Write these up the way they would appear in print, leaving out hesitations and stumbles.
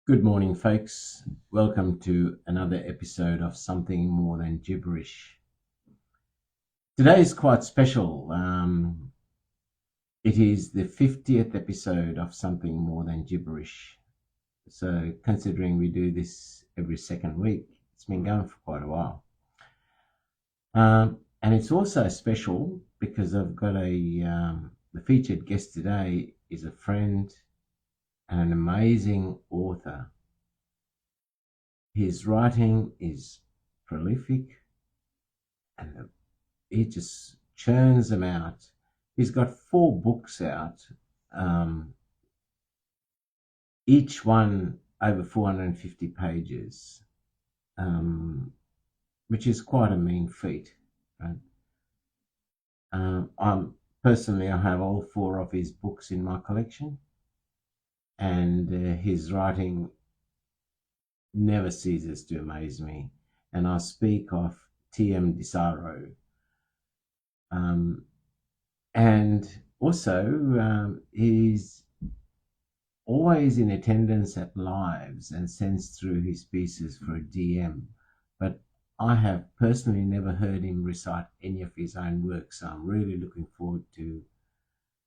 Good morning, folks. Welcome to another episode of Something More Than Gibberish. Today is quite special. It is the 50th episode of Something More Than Gibberish. So, considering we do this every second week, it's been going for quite a while. And it's also special because I've got the featured guest today is a friend and an amazing author. His writing is prolific and he just churns them out. He's got 4 books out, each one over 450 pages, which is quite a mean feat. Right? I have all 4 of his books in my collection, and his writing never ceases to amaze me. And I speak of M DISarro. And also, he's always in attendance at lives and sends through his pieces for a DM. But I have personally never heard him recite any of his own work, so I'm really looking forward to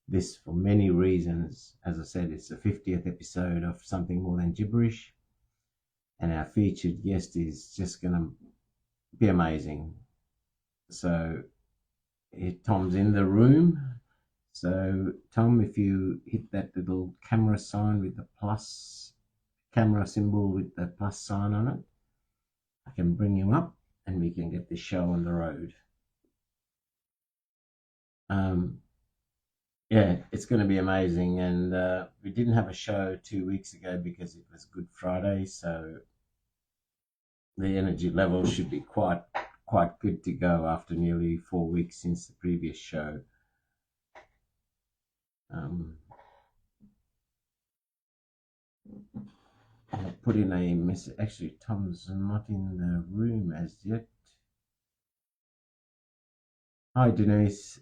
this for many reasons. As I said, it's the 50th episode of Something More Than Gibberish, and our featured guest is just going to be amazing. So Tom's in the room. So Tom, if you hit that little camera sign with the plus, camera symbol with the plus sign on it, I can bring you up and we can get the show on the road. Yeah, it's going to be amazing. And we didn't have a show 2 weeks ago because it was Good Friday, so the energy level should be quite good to go after nearly 4 weeks since the previous show. I'll put in a message. Actually, Tom's not in the room as yet. Hi, Denise.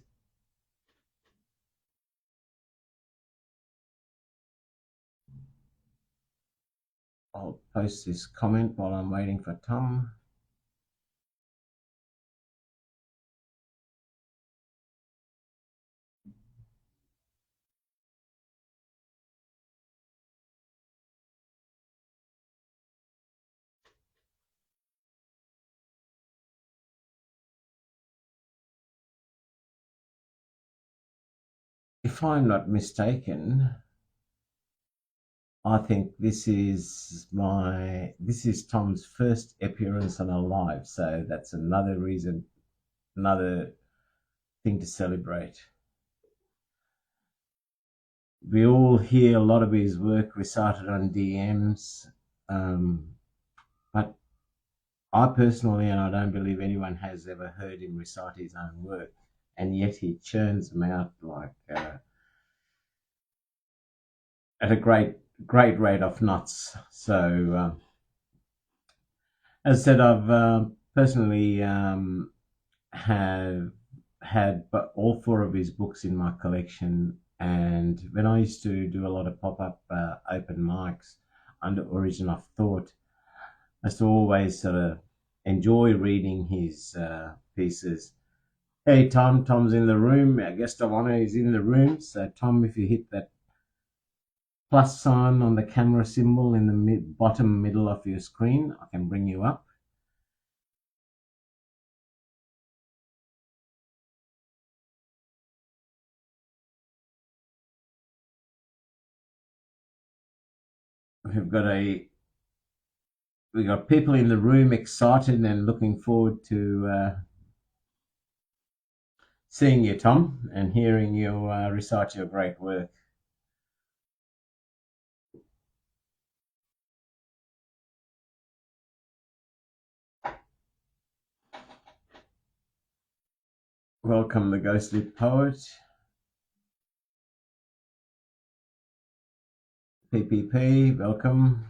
I'll post this comment while I'm waiting for Tom. If I'm not mistaken, I think this is Tom's first appearance on a live, so that's another reason, another thing to celebrate. We all hear a lot of his work recited on DMs, but I personally, and I don't believe anyone has ever heard him recite his own work, and yet he churns them out like at a great rate of knots. So, as I said, I've personally have had all 4 of his books in my collection, and when I used to do a lot of pop-up open mics under Origin of Thought, I used to always sort of enjoy reading his pieces. Hey, Tom's in the room. Our guest of honor is in the room. So, Tom, if you hit that plus sign on the camera symbol in the bottom middle of your screen, I can bring you up. We've got people in the room excited and looking forward to seeing you, Tom, and hearing you recite your great work. Welcome, the Ghostly Poet. PPP, welcome.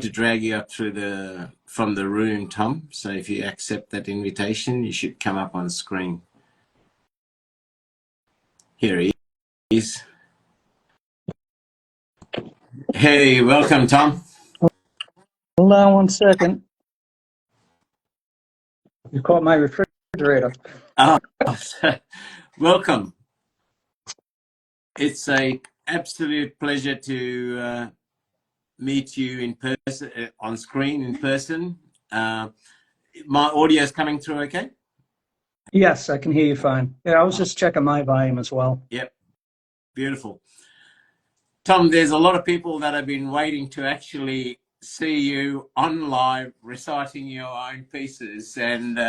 to drag you up from the room, Tom. So if you accept that invitation, you should come up on screen. Here he is. Hey, welcome, Tom. Hold on 1 second. You caught my refrigerator. Oh, welcome. It's an absolute pleasure to meet you in person, on screen in person. My audio is coming through okay? Yes, I can hear you fine. Yeah, I was just checking my volume as well. Yep, beautiful. Tom, there's a lot of people that have been waiting to actually see you on live reciting your own pieces. And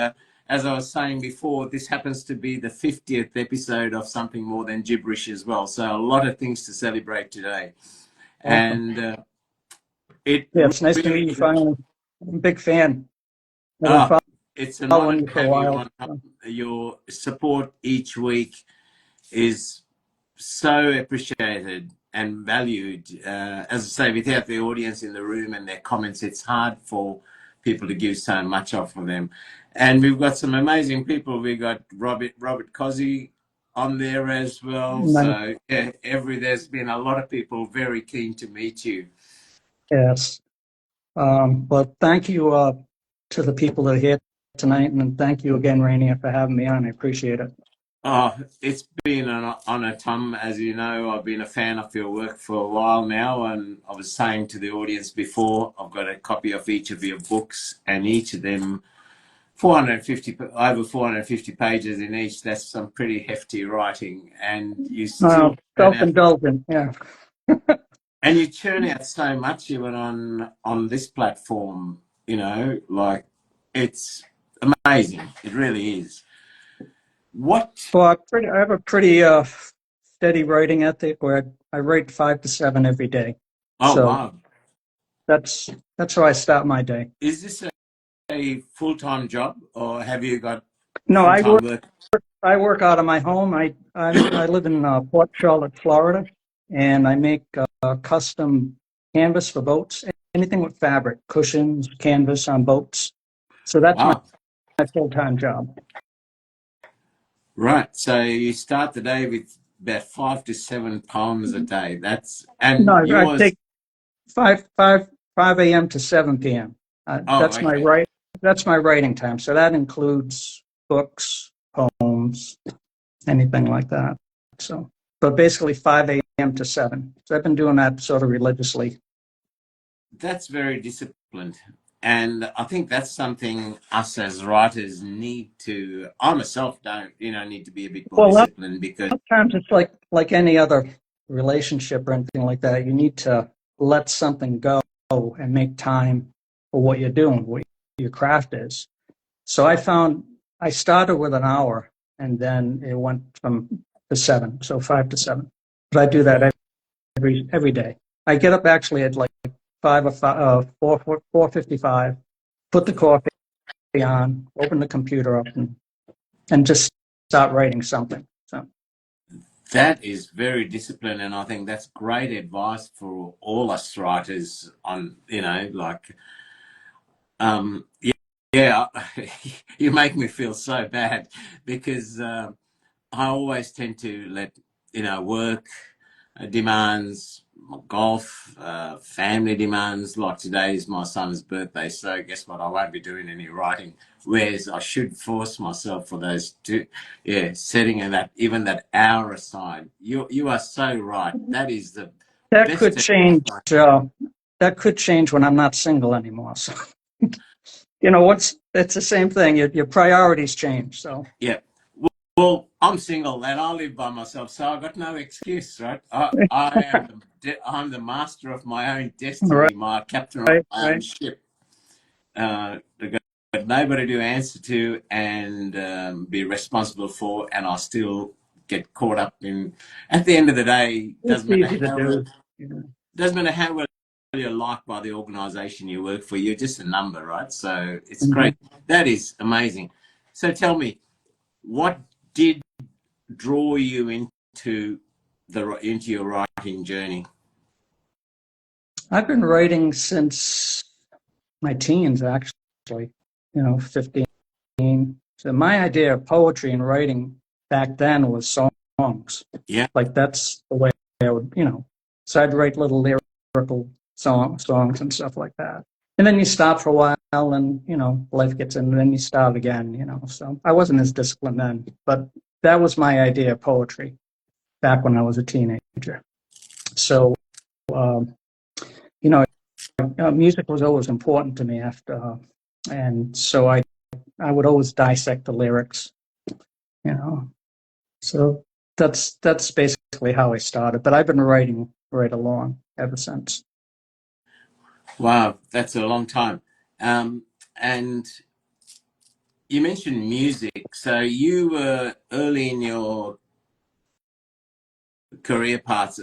as I was saying before, this happens to be the 50th episode of Something More Than Gibberish as well. So a lot of things to celebrate today. Awesome. And it it's nice to really meet you finally. I'm a big fan. it's an honor You to for a have you while. on. Your support each week is so appreciated and valued. As I say, without the audience in the room and their comments, it's hard for people to give so much of them. And we've got some amazing people. We've got Robert Cozzi on there as well. Nice. So yeah, there's been a lot of people very keen to meet you. Yes. Well, thank you to the people that are here tonight, and thank you again, Rainier, for having me on. I appreciate it. Oh, it's been an honor, Tom. As you know, I've been a fan of your work for a while now, and I was saying to the audience before, I've got a copy of each of your books, and each of them, over 450 pages in each. That's some pretty hefty writing, and you still self-indulgent, yeah. And you churn out so much even on this platform. You know, like it's amazing. It really is. What? Well, I have a pretty steady writing ethic where I write 5 to 7 every day. Oh, so wow. That's how I start my day. Is this a full-time job, or have you got No, full-time work? I work out of my home. I live in Port Charlotte, Florida, and I make custom canvas for boats. Anything with fabric, cushions, canvas on boats. So that's my full-time job. Right. So you start the day with about 5 to 7 poems a day. And no, yours... I take 5 a.m. to 7 p.m. That's okay. That's my writing time. So that includes books, poems, anything like that. So, but basically 5 a.m. to 7. So I've been doing that sort of religiously. That's very disciplined. And I think that's something us as writers need to, I myself don't, need to be a bit more disciplined, because sometimes it's like any other relationship or anything like that. You need to let something go and make time for what you're doing, what your craft is. So I found I started with an hour, and then it went to 7, so 5 to 7. But I do that every day. I get up actually at like 4:55, put the coffee on, open the computer up, and just start writing something. So that is very disciplined, and I think that's great advice for all us writers on, yeah, you make me feel so bad, because I always tend to let, work demands, golf, family demands. Like today is my son's birthday, so guess what? I won't be doing any writing. Whereas I should force myself for those two, setting even that hour aside. You are so right. That is the that could change. That could change when I'm not single anymore. So it's the same thing. Your priorities change. So yeah. Well, I'm single and I live by myself, so I've got no excuse, right? I'm the master of my own destiny, right. My captain of my own ship. I've got nobody to answer to and be responsible for, and I still get caught up in. At the end of the day, doesn't matter how well you're liked by the organisation you work for. You're just a number, right? So it's great. That is amazing. So tell me, what did draw you into your writing journey? I've been writing since my teens, actually, 15. So my idea of poetry and writing back then was songs. Yeah. Like that's the way I would, so I'd write little lyrical songs and stuff like that. And then you stop for a while and, life gets in and then you start again, So I wasn't as disciplined then, but that was my idea of poetry back when I was a teenager. So, music was always important to me and so I would always dissect the lyrics, So that's basically how I started. But I've been writing right along ever since. Wow, that's a long time. And you mentioned music. So you were early in your career path.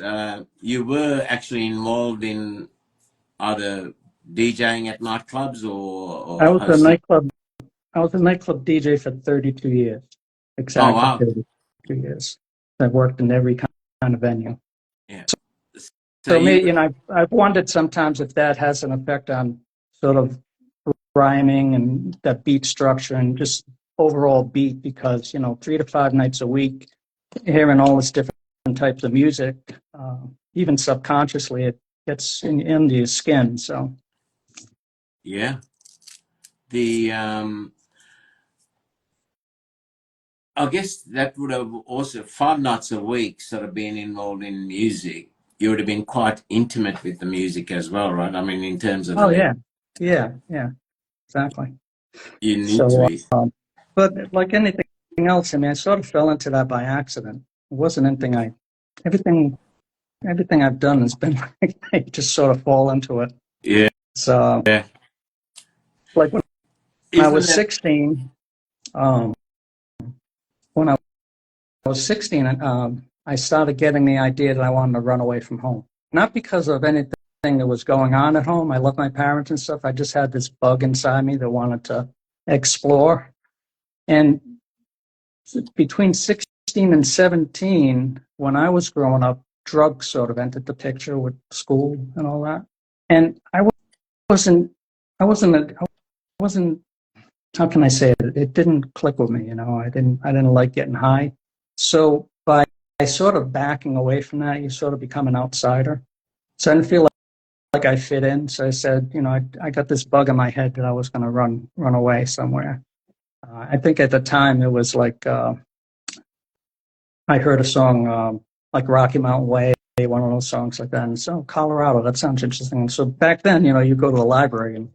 You were actually involved in either DJing at nightclubs I or was a hosting. nightclub. I was a nightclub DJ for 32 years, Oh, exactly wow. 32 years. I've worked in every kind of venue. Yeah. So So you, me, I've wondered sometimes if that has an effect on sort of rhyming and that beat structure and just overall beat because 3 to 5 nights a week, hearing all this different types of music, even subconsciously, it gets into your skin. So yeah. The I guess that would have also 5 nights a week sort of been involved in music. You would have been quite intimate with the music as well, right? I mean, in terms of the oh lyrics, yeah, exactly. you need to So, be. but like anything else, I mean, I sort of fell into that by accident. It wasn't anything everything I've done has been like I just sort of fall into it. Yeah. So, Yeah. like when I Isn't was that? 16, um, when I was 16, I started getting the idea that I wanted to run away from home. Not because of anything that was going on at home. I love my parents and stuff. I just had this bug inside me that wanted to explore. And between 16 and 17, when I was growing up, drugs sort of entered the picture with school and all that. And wasn't, I wasn't, I wasn't, how can I say it? It didn't click with me, I didn't like getting high. So by sort of backing away from that, you sort of become an outsider. So I didn't feel like I fit in. So I said, I got this bug in my head that I was going to run away somewhere. I think at the time it was like, I heard a song like Rocky Mountain Way, one of those songs like that. And so Colorado, that sounds interesting. And so back then, you go to the library and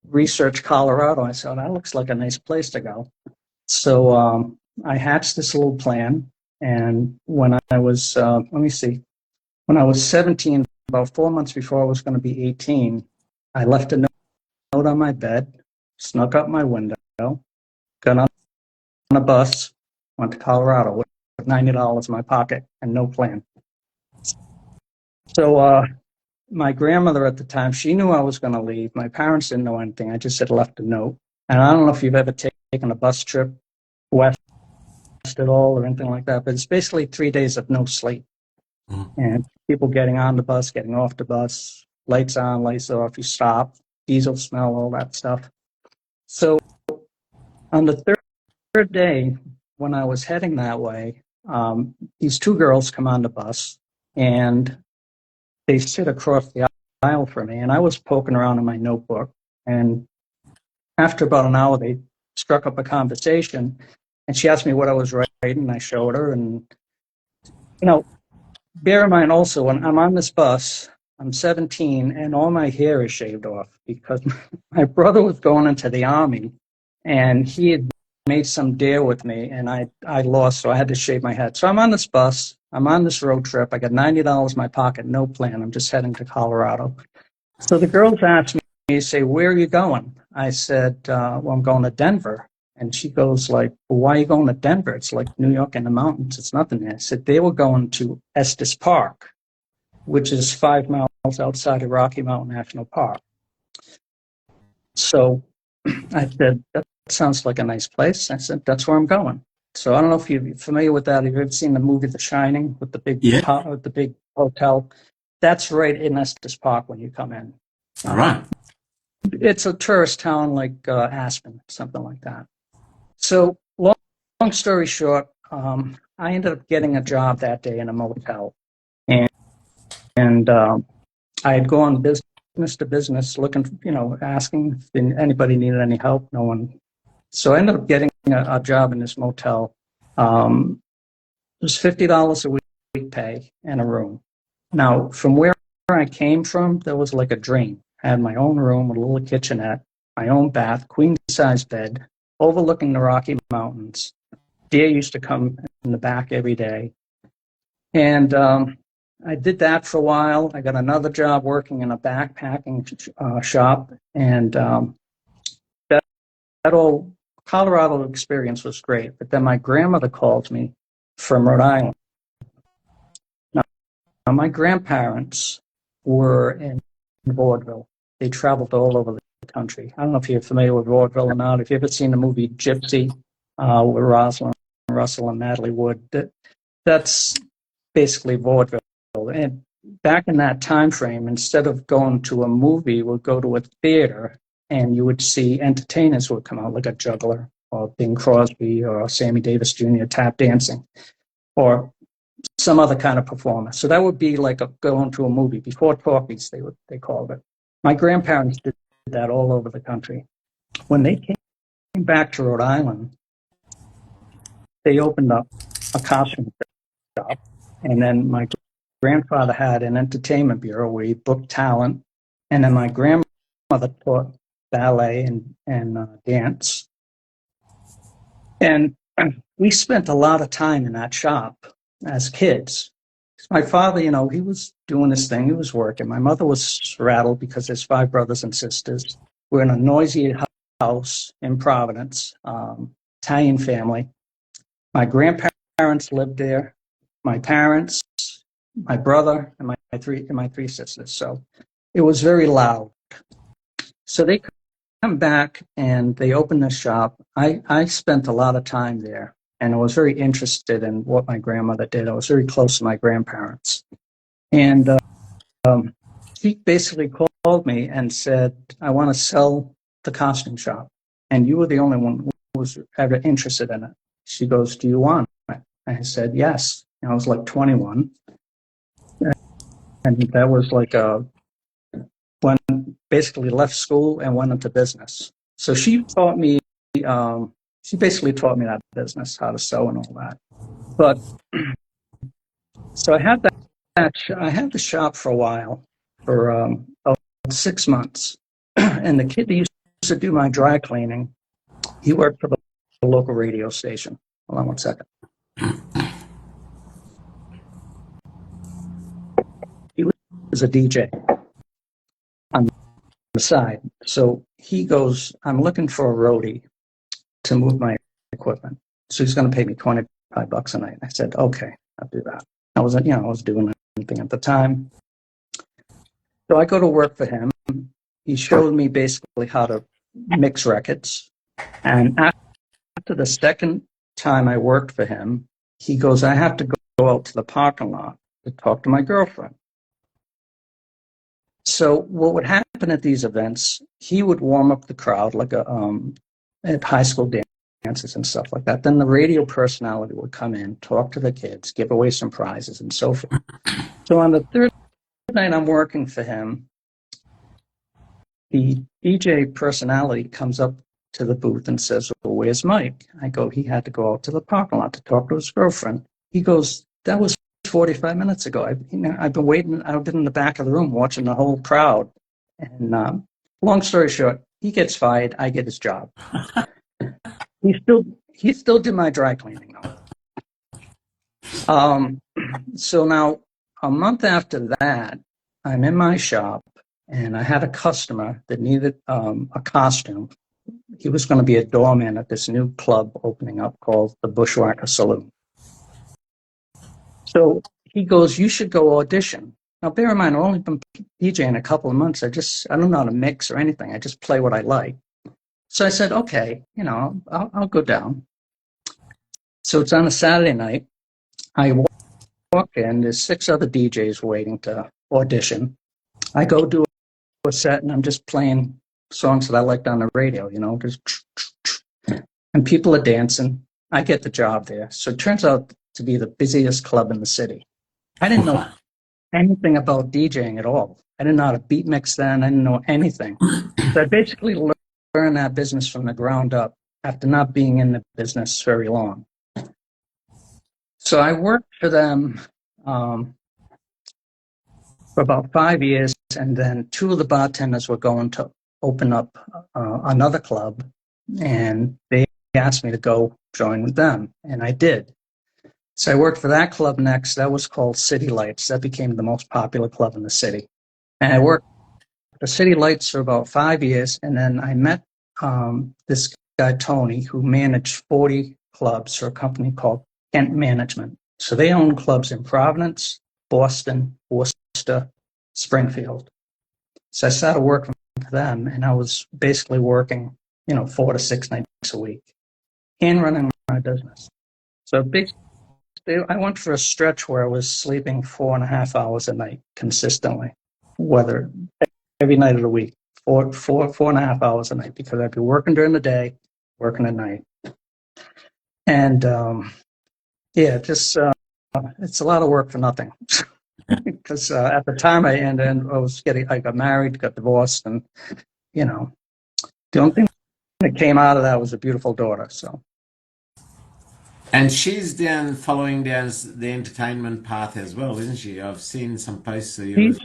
research Colorado. I said, that looks like a nice place to go. So I hatched this little plan. And when I was, let me see, when I was 17, about 4 months before I was going to be 18, I left a note on my bed, snuck up my window, got on a bus, went to Colorado with $90 in my pocket and no plan. So my grandmother at the time, she knew I was going to leave. My parents didn't know anything. I just had left a note. And I don't know if you've ever taken a bus trip west at all or anything like that, but it's basically 3 days of no sleep. And people getting on the bus, getting off the bus, lights on, lights off, you stop, diesel smell, all that stuff. So on the third day, when I was heading that way, these two girls come on the bus and they sit across the aisle from me. And I was poking around in my notebook. And after about an hour, they struck up a conversation. And she asked me what I was writing, and I showed her. And, bear in mind also, when I'm on this bus, I'm 17, and all my hair is shaved off because my brother was going into the army, and he had made some deal with me, and I lost, so I had to shave my head. So I'm on this bus. I'm on this road trip. I got $90 in my pocket, no plan. I'm just heading to Colorado. So the girls asked me, say, where are you going? I said, well, I'm going to Denver. And she goes like, well, why are you going to Denver? It's like New York in the mountains. It's nothing there. I said, they were going to Estes Park, which is 5 miles outside of Rocky Mountain National Park. So I said, that sounds like a nice place. I said, that's where I'm going. So I don't know if you're familiar with that. Have you ever seen the movie The Shining with the big hotel? That's right in Estes Park when you come in. All right. it's a tourist town like Aspen, something like that. So long story short, I ended up getting a job that day in a motel, and I had gone business to business looking, asking if anybody needed any help. No one. So I ended up getting a job in this motel. It was $50 a week pay and a room. Now, from where I came from, there was like a dream. I had my own room with a little kitchenette, my own bath, queen-size bed, overlooking the Rocky Mountains. Deer used to come in the back every day. And I did that for a while. I got another job working in a backpacking shop. And that whole Colorado experience was great. But then my grandmother called me from Rhode Island. Now, my grandparents were in vaudeville. They traveled all over the country. I don't know if you're familiar with vaudeville or not. If you've ever seen the movie Gypsy with Rosalind Russell and Natalie Wood, that's basically vaudeville. And back in that time frame, instead of going to a movie, we'd go to a theater, and you would see entertainers would come out, like a juggler or Bing Crosby or Sammy Davis Jr. tap dancing, or some other kind of performer. So that would be like going to a movie before talkies, they called it. My grandparents did that all over the country. When they came back to Rhode Island, they opened up a costume shop, and then my grandfather had an entertainment bureau where he booked talent, and then my grandmother taught ballet and dance. And we spent a lot of time in that shop as kids. My father, he was doing his thing. He was working. My mother was rattled because there's 5 brothers and sisters. We're in a noisy house in Providence, Italian family. My grandparents lived there, my parents, my brother, and my three sisters. So it was very loud. So they come back and they opened the shop. I spent a lot of time there, and I was very interested in what my grandmother did. I was very close to my grandparents. And she basically called me and said, I want to sell the costume shop, and you were the only one who was ever interested in it. She goes, do you want it? I said, yes. And I was like 21. And that was like when basically left school and went into business. So she taught me, she basically taught me that business, how to sew and all that. But so I had I had the shop for a while, for about 6 months. And the kid that used to do my dry cleaning, he worked for the local radio station. Hold on one second. He was a DJ on the side. So he goes, I'm looking for a roadie to move my equipment. So he's going to pay me $25 a night. I said, okay, I'll do that. I was doing anything at the time. So I go to work for him. He showed me basically how to mix records. And after the second time I worked for him, he goes, I have to go out to the parking lot to talk to my girlfriend. So what would happen at these events, he would warm up the crowd like at high school dances and stuff like that. Then the radio personality would come in, talk to the kids, give away some prizes and so forth. So on the third night I'm working for him, the DJ personality comes up to the booth and says, well, where's Mike? I go, he had to go out to the parking lot to talk to his girlfriend. He goes, that was 45 minutes ago. I've been waiting. I've been in the back of the room watching the whole crowd. And long story short, he gets fired. I get his job. He still did my dry cleaning though. So now a month after that, I'm in my shop and I had a customer that needed a costume. He was going to be a doorman at this new club opening up called the Bushwhacker Saloon. So he goes, you should go audition. Now, bear in mind, I've only been DJing a couple of months. I don't know how to mix or anything. I just play what I like. So I said, okay, I'll go down. So it's on a Saturday night. I walk in. There's 6 other DJs waiting to audition. I go do a set, and I'm just playing songs that I liked on the radio, just and people are dancing. I get the job there. So it turns out to be the busiest club in the city. I didn't know anything about DJing at all. I didn't know how to beat mix then. I didn't know anything. So I basically learned that business from the ground up after not being in the business very long. So I worked for them for about 5 years, and then two of the bartenders were going to open up another club, and they asked me to go join with them, and I did. So I worked for that club next. That was called City Lights. That became the most popular club in the city. And I worked for City Lights for about 5 years, and then I met this guy, Tony, who managed 40 clubs for a company called Kent Management. So they own clubs in Providence, Boston, Worcester, Springfield. So I started working for them, and I was basically working, 4 to 6 nights a week and running my business. So basically, I went for a stretch where I was sleeping 4.5 hours a night consistently, whether every night of the week, 4.5 hours a night, because I'd be working during the day, working at night. And it's a lot of work for nothing. Because at the time I got married, got divorced, and the only thing that came out of that was a beautiful daughter. So. And she's following down the entertainment path as well, isn't she? I've seen some posts of yours.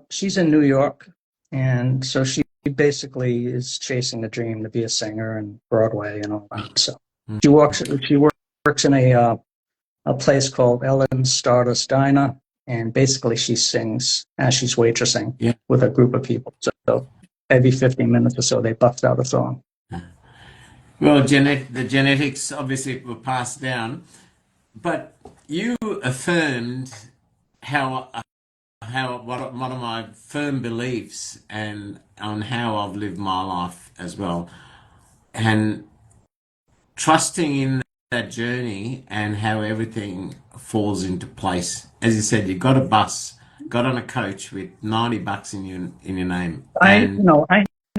She's in New York, and so she basically is chasing the dream to be a singer and Broadway and all that. So she works in a place called Ellen's Stardust Diner, and basically she sings as she's waitressing with a group of people. So every 15 minutes or so, they bust out a song. Well, the genetics obviously were passed down, but you affirmed one of my firm beliefs and on how I've lived my life as well, and trusting in that journey and how everything falls into place. As you said, you got on a coach with $90 in your name. I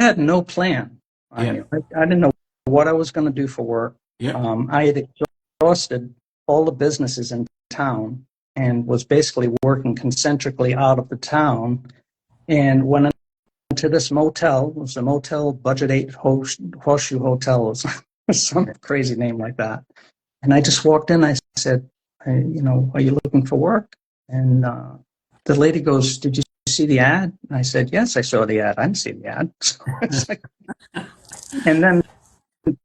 had no plan. I didn't know what I was going to do for work. I had exhausted all the businesses in town and was basically working concentrically out of the town, and went into this motel. It was a motel, Budget 8 Horseshoe Hotel. It was some crazy name like that. And I just walked in. I said, are you looking for work? And the lady goes, did you see the ad? And I said, yes, I saw the ad. I didn't see the ad. So it's like, and then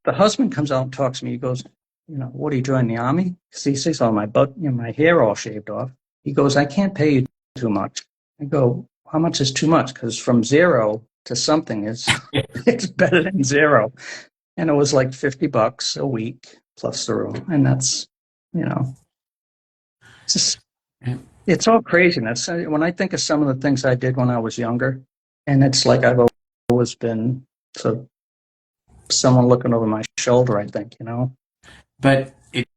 the husband comes out and talks to me. He goes, what, are you joining the army? Because he sees all my butt, my hair all shaved off. He goes, I can't pay you too much. I go, how much is too much? Because from zero to something it's better than zero. And it was like $50 a week plus the room. And that's, it's all craziness. When I think of some of the things I did when I was younger, and it's like I've always been someone looking over my shoulder, I think, But it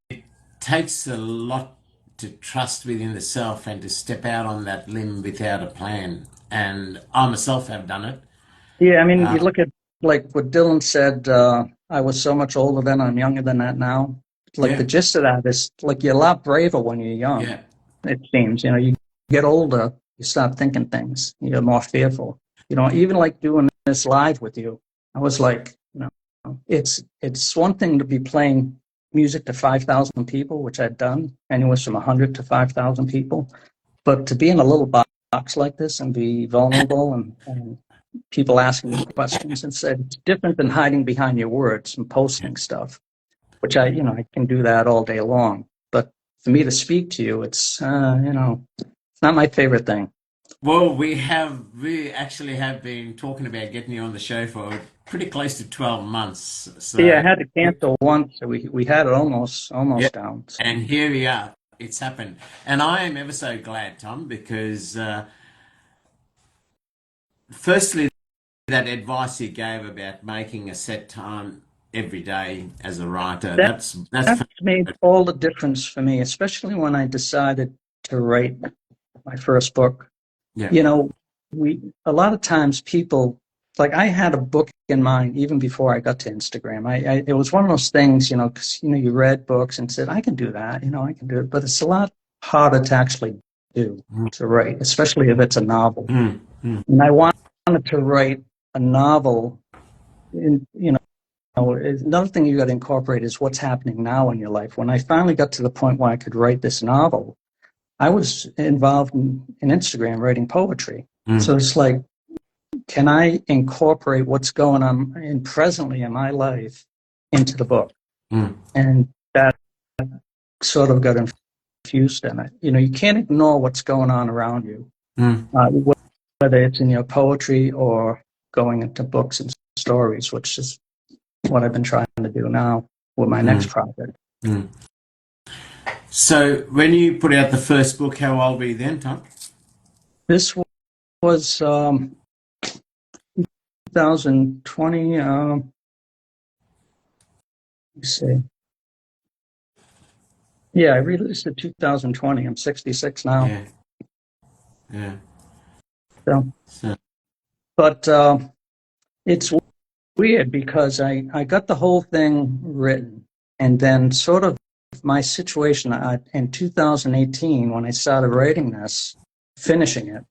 takes a lot to trust within the self and to step out on that limb without a plan. And I myself have done it. Yeah, I mean, you look at like what Dylan said, I was so much older then, I'm younger than that now. Like the gist of that is like you're a lot braver when you're young. Yeah. It seems, you get older, you start thinking things, you're more fearful. Even like doing this live with you, I was like, it's one thing to be playing music to 5,000 people, which I'd done, anywhere from 100 to 5,000 people. But to be in a little box like this and be vulnerable and people asking you questions, and said it's different than hiding behind your words and posting stuff, which I can do that all day long. But for me to speak to you, it's it's not my favorite thing. Well, we actually have been talking about getting you on the show for pretty close to 12 months. So yeah, I had to cancel once. So we had it almost down. So. And here we are. It's happened. And I am ever so glad, Tom, because firstly, that advice you gave about making a set time every day as a writer, that's made all the difference for me, especially when I decided to write my first book. Yeah. A lot of times people like I had a book in mind even before I got to Instagram. It was one of those things, because you read books and said, I can do that, I can do it, but it's a lot harder to actually do, to write, especially if it's a novel. And I wanted to write a novel. Another thing you got to incorporate is what's happening now in your life. When I finally got to the point where I could write this novel, I was involved in Instagram writing poetry. So it's like, can I incorporate what's going on presently in my life into the book? And that sort of got infused in it. You can't ignore what's going on around you, whether it's in your poetry or going into books and stories, which is what I've been trying to do now with my next project. So when you put out the first book, how old were you then, Tom? This was 2020. Let me see. Yeah, I released it 2020. I'm 66 now. Yeah. But it's weird because I got the whole thing written, and then sort of my situation in 2018 when I started writing this, finishing it.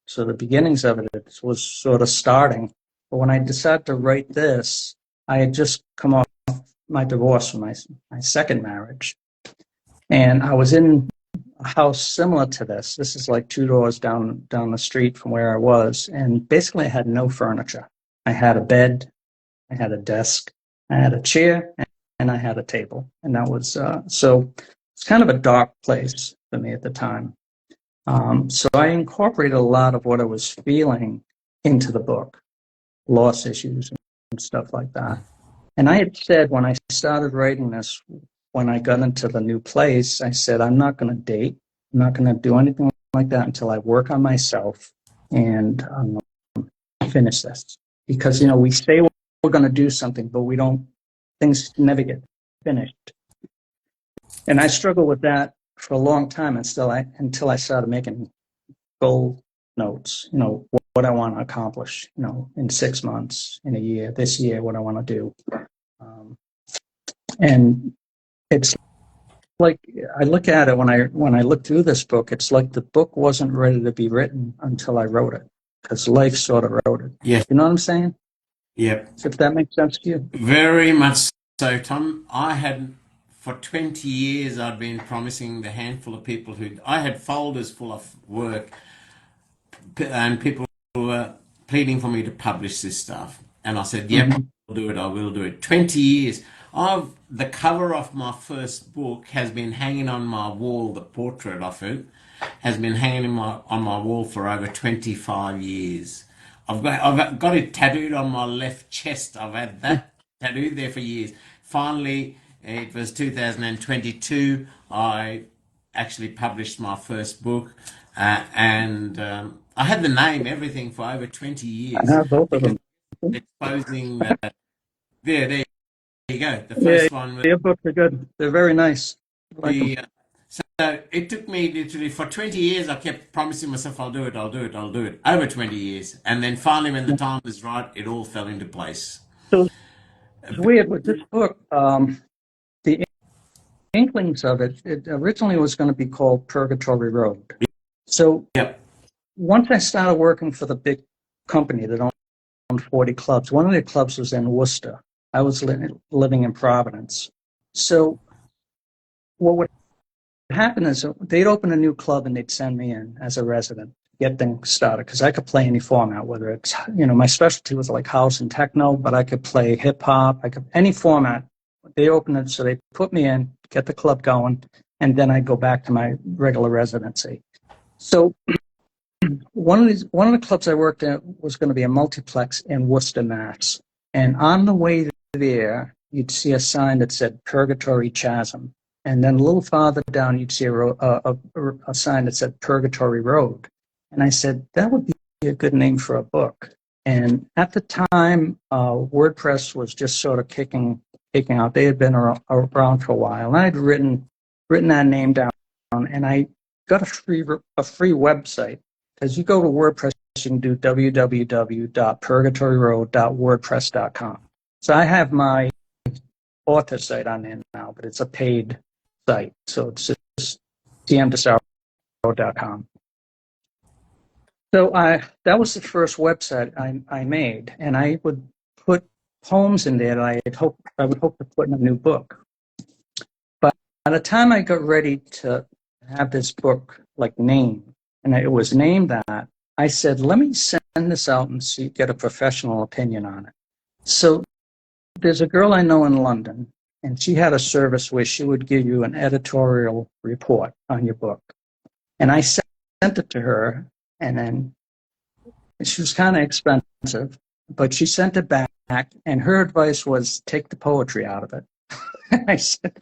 So the beginnings of it was sort of starting. But when I decided to write this, I had just come off my divorce from my second marriage. And I was in a house similar to this. This is like 2 doors down the street from where I was. And basically I had no furniture. I had a bed, I had a desk, I had a chair, and I had a table. And that was, so it's kind of a dark place for me at the time. So I incorporated a lot of what I was feeling into the book, loss issues and stuff like that. And I had said when I started writing this, when I got into the new place, I said, I'm not going to date. I'm not going to do anything like that until I work on myself and finish this. Because, we say we're going to do something, but things never get finished. And I struggled with that for a long time until I started making goal notes, what I want to accomplish, in 6 months, in a year, this year, what I want to do. And it's like, I look at it when I look through this book, it's like the book wasn't ready to be written until I wrote it, because life sort of wrote it. Yes. You know what I'm saying? Yep. If that makes sense to you. Very much so, Tom. For 20 years, I'd been promising the handful of people I had folders full of work, and people were pleading for me to publish this stuff. And I said, yep, I will do it. 20 years. The cover of my first book has been hanging on my wall, the portrait of it has been hanging on my wall for over 25 years. I've got it tattooed on my left chest. I've had that tattooed there for years. Finally, it was 2022. I actually published my first book, and I had the name, everything, for over 20 years. I have both of them. Exposing that. There you go. The first one. Your books are good. They're very nice. So it took me literally for 20 years. I kept promising myself, I'll do it. Over 20 years. And then finally, when the time was right, it all fell into place. So it's weird with this book. The inklings of it originally was going to be called Purgatory Road. So once I started working for the big company that owned 40 clubs, one of the clubs was in Worcester. I was living in Providence. So what would happen is they'd open a new club and they'd send me in as a resident, get things started, because I could play any format, whether it's, my specialty was like house and techno, but I could play hip hop, any format. They open it, so they put me in, get the club going, and then I go back to my regular residency. So one of the clubs I worked at was going to be a multiplex in Worcester, Mass. And on the way there, you'd see a sign that said Purgatory Chasm. And then a little farther down, you'd see a sign that said Purgatory Road. And I said, that would be a good name for a book. And at the time, WordPress was just sort of kicking out. They had been around for a while. And I'd written that name down, and I got a free website. Because you go to WordPress, you can do www.purgatoryroad.wordpress.com. So I have my author site on there now, but it's a paid site. So it's just tmdisarro.com. So that was the first website I made, and I would put poems in there that I would hope to put in a new book. But by the time I got ready to have this book like named, and it was named that, I said, let me send this out and see, get a professional opinion on it. So there's a girl I know in London, and she had a service where she would give you an editorial report on your book. And I sent it to her, and then she was kind of expensive, but she sent it back, and her advice was take the poetry out of it. I said,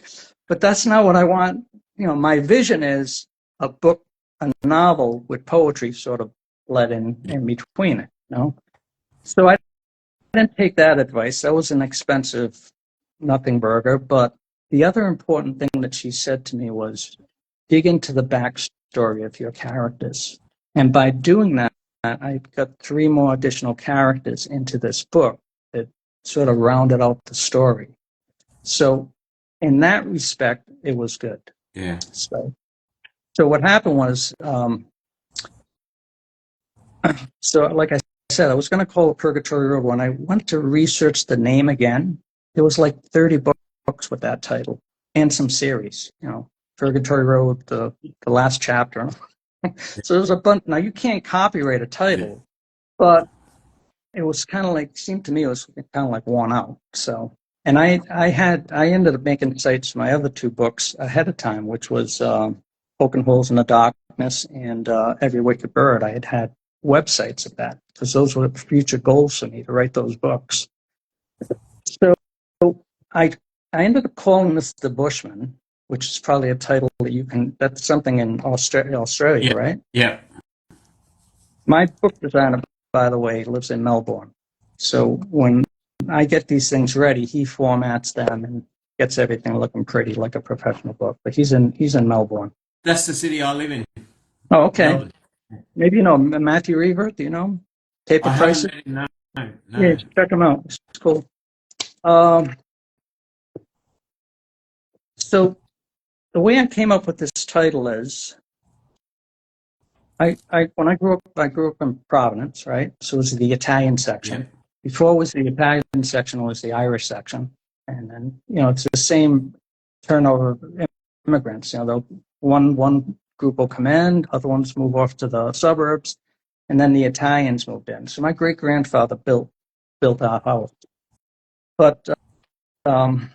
but that's not what I want. You know, my vision is a book, a novel with poetry sort of let in between it, you know? So I didn't take that advice. That was an expensive nothing burger. But the other important thing that she said to me was dig into the backstory of your characters. And by doing that, I got 3 more additional characters into this book that sort of rounded out the story. So in that respect, it was good. Yeah. So what happened was, so like I said, I was going to call it Purgatory Road. When I went to research the name again, there was like 30 books with that title and some series, you know, Purgatory Road, the last chapter. So there's a bunch. Now you can't copyright a title, but it was kind of like, seemed to me it was kind of like worn out. So, and I ended up making sites for my other 2 books ahead of time, which was Poking Holes in the Darkness and Every Wicked Bird. I had websites of that because those were future goals for me to write those books. So I ended up calling this The Bushman, which is probably a title that you can, that's something in Australia, right? Yeah. My book designer, by the way, lives in Melbourne. So when I get these things ready, he formats them and gets everything looking pretty like a professional book. But he's in Melbourne. That's the city I live in. Oh, okay. Melbourne. Maybe you know Matthew Revert. Do you know him? Paper I Crisis? haven't met him, no. Yeah, check him out. It's cool. So the way I came up with this title is, when I grew up in Providence, right? So it was the Italian section. Yeah. Before it was the Italian section, it was the Irish section. And then, you know, it's the same turnover of immigrants. You know, one group will come in, other ones move off to the suburbs, and then the Italians moved in. So my great-grandfather built our house. But my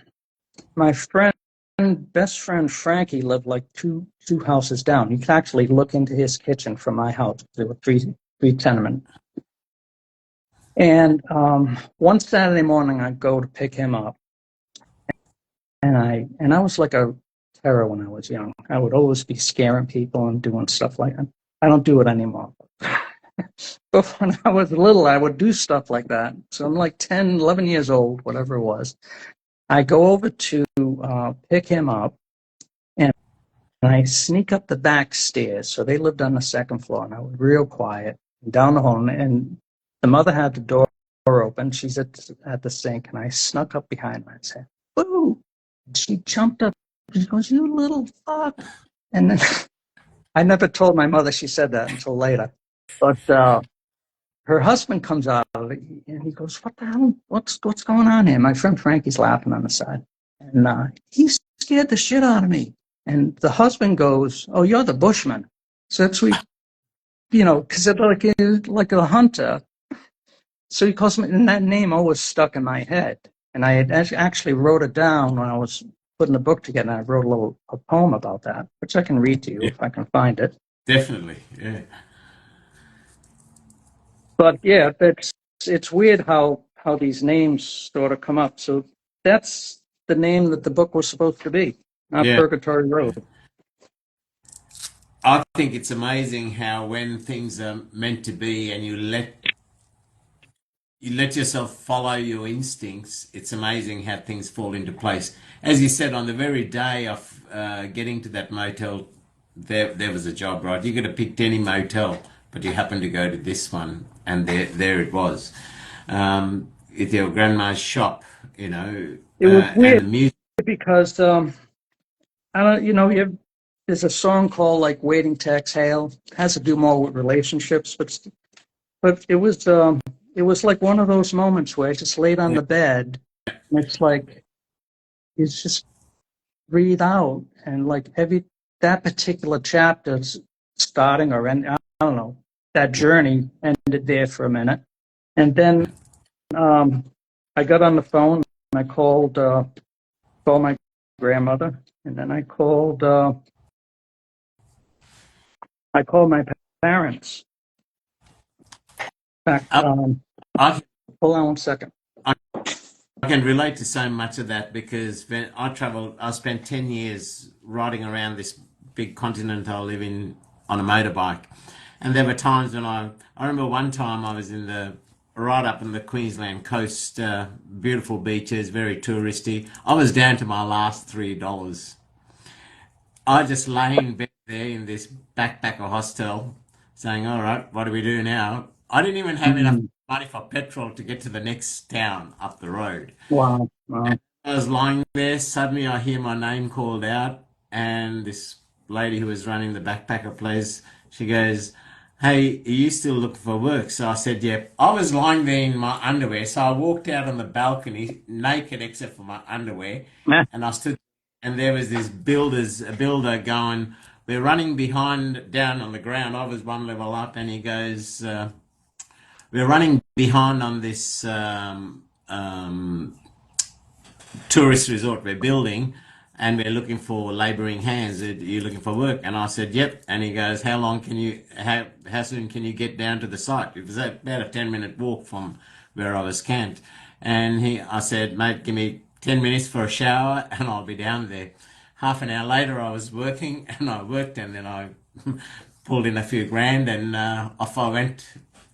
best friend Frankie lived like two houses down. You could actually look into his kitchen from my house. There were three tenements. And one Saturday morning, I'd go to pick him up, and I was like a terror when I was young. I would always be scaring people and doing stuff like that. I don't do it anymore. But when I was little, I would do stuff like that. So I'm like 10, 11 years old, whatever it was. I go over to pick him up, and I sneak up the back stairs. So they lived on the second floor, and I was real quiet down the hall. And the mother had the door open. She's at the sink, and I snuck up behind her and said, "Boo!" And she jumped up. She goes, "You little fuck!" And then I never told my mother she said that until later. But her husband comes out of it, and he goes, "What the hell? What's going on here?" My friend Frankie's laughing on the side, and he scared the shit out of me. And the husband goes, "Oh, you're the Bushman." So that's we, you know, because it's like a hunter. So he calls me, and that name always stuck in my head. And I had actually wrote it down when I was putting the book together. And I wrote a poem about that, which I can read to you if I can find it. Definitely, yeah. But yeah, it's weird how these names sort of come up. So that's the name that the book was supposed to be, not Yeah. Purgatory Road. I think it's amazing how when things are meant to be and you let yourself follow your instincts, it's amazing how things fall into place. As you said, on the very day of getting to that motel, there was a job, right? You could have picked any motel but you happened to go to this one, and there it was, at your grandma's shop, It was and weird the music. because I don't, there's a song called like "Waiting to Exhale." It has to do more with relationships, but it was like one of those moments where I just laid on Yeah, the bed, and it's like it's just breathe out, and like every that particular chapter's starting or end. I don't know. That yeah, journey ended there for a minute, and then yeah. um, I got on the phone and I called my grandmother, and then I called my parents. In fact, I, I, hold on one second. I I can relate to so much of that because when I traveled, I spent 10 years riding around this big continent I live in on a motorbike. And there were times when I remember one time I was right up in the Queensland coast, beautiful beaches, very touristy. I was down to my last $3. I just lay in bed there in this backpacker hostel saying, all right, what do we do now? I didn't even have enough Mm, money for petrol to get to the next town up the road. wow, wow. I was lying there. Suddenly, I hear my name called out, and this lady who was running the backpacker place, she goes, "Hey, are you still looking for work?" So I said, "Yep." I was lying there in my underwear, so I walked out on the balcony, naked except for my underwear, Meh. and I stood, and there was a builder going. We're running behind down on the ground. I was one level up, and he goes, "We're running behind on this." Tourist resort we're building and we're looking for laboring hands. Are you looking for work? And I said, yep. And he goes, how soon can you get down to the site? It was about a 10-minute walk from where I was camped. And I said, mate, give me 10 minutes for a shower and I'll be down there. Half an hour later, I was working and I worked and then I pulled in a few grand and off I went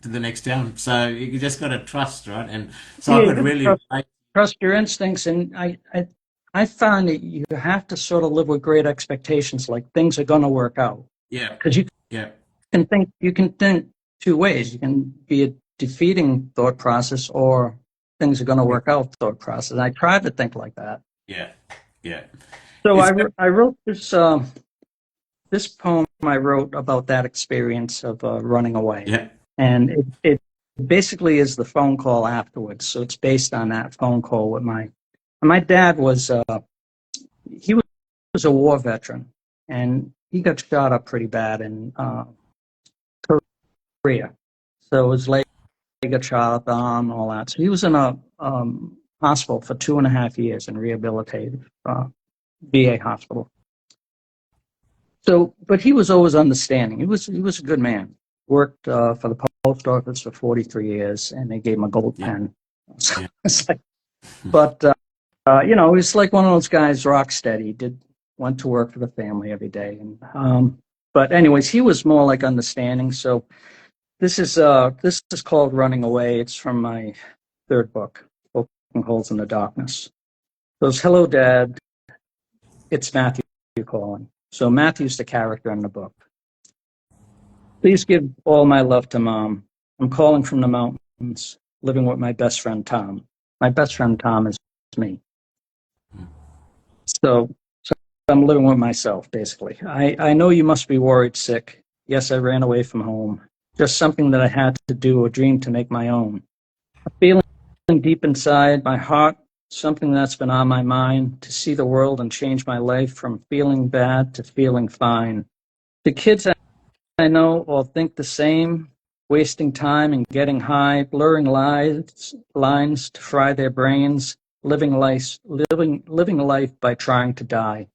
to the next town. So you just got to trust, right? And so I Yeah, could really relate. trust your instincts, and I find that you have to sort of live with great expectations, like things are going to work out, Yeah, because yeah. you can think two ways. You can be a defeating thought process, or things are going to work out thought process. And I try to think like that. Yeah, yeah. So It's I wrote this poem I wrote about that experience of running away. yeah, And it basically is the phone call afterwards. So it's based on that phone call with my dad he was a war veteran, and he got shot up pretty bad in Korea. So his leg got shot up, arm, all that. So he was in a hospital for 2.5 years and rehabilitated, VA hospital. So, but he was always understanding. He was a good man. Worked for the post office for 43 years, and they gave him a gold yeah, pen. So yeah, it's like, but he's like one of those guys, rock steady. Went to work for the family every day, and but anyways, he was more like understanding. So this is called Running Away. It's from my third book, Poking Holes in the Darkness. It goes, hello, Dad. It's Matthew calling. So Matthew's the character in the book. Please give all my love to Mom. I'm calling from the mountains, living with my best friend Tom. My best friend Tom is me. So I'm living with myself, basically. I know you must be worried, sick. Yes, I ran away from home. Just something that I had to do, a dream to make my own. A feeling deep inside my heart, something that's been on my mind, to see the world and change my life from feeling bad to feeling fine. The kids I know all think the same, wasting time and getting high, blurring lines to fry their brains, living life by trying to die.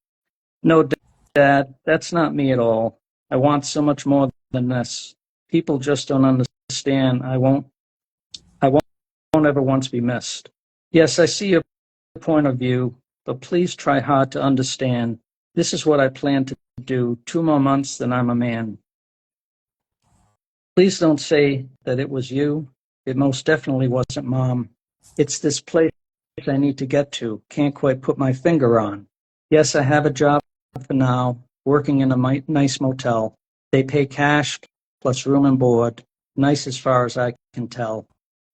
No, Dad, that's not me at all. I want so much more than this. People just don't understand. I won't ever once be missed. Yes, I see your point of view, but please try hard to understand. This is what I plan to do. 2 more months, then I'm a man. Please don't say that it was you. It most definitely wasn't Mom. It's this place I need to get to. Can't quite put my finger on. Yes, I have a job for now, working in a nice motel. They pay cash plus room and board, nice as far as I can tell.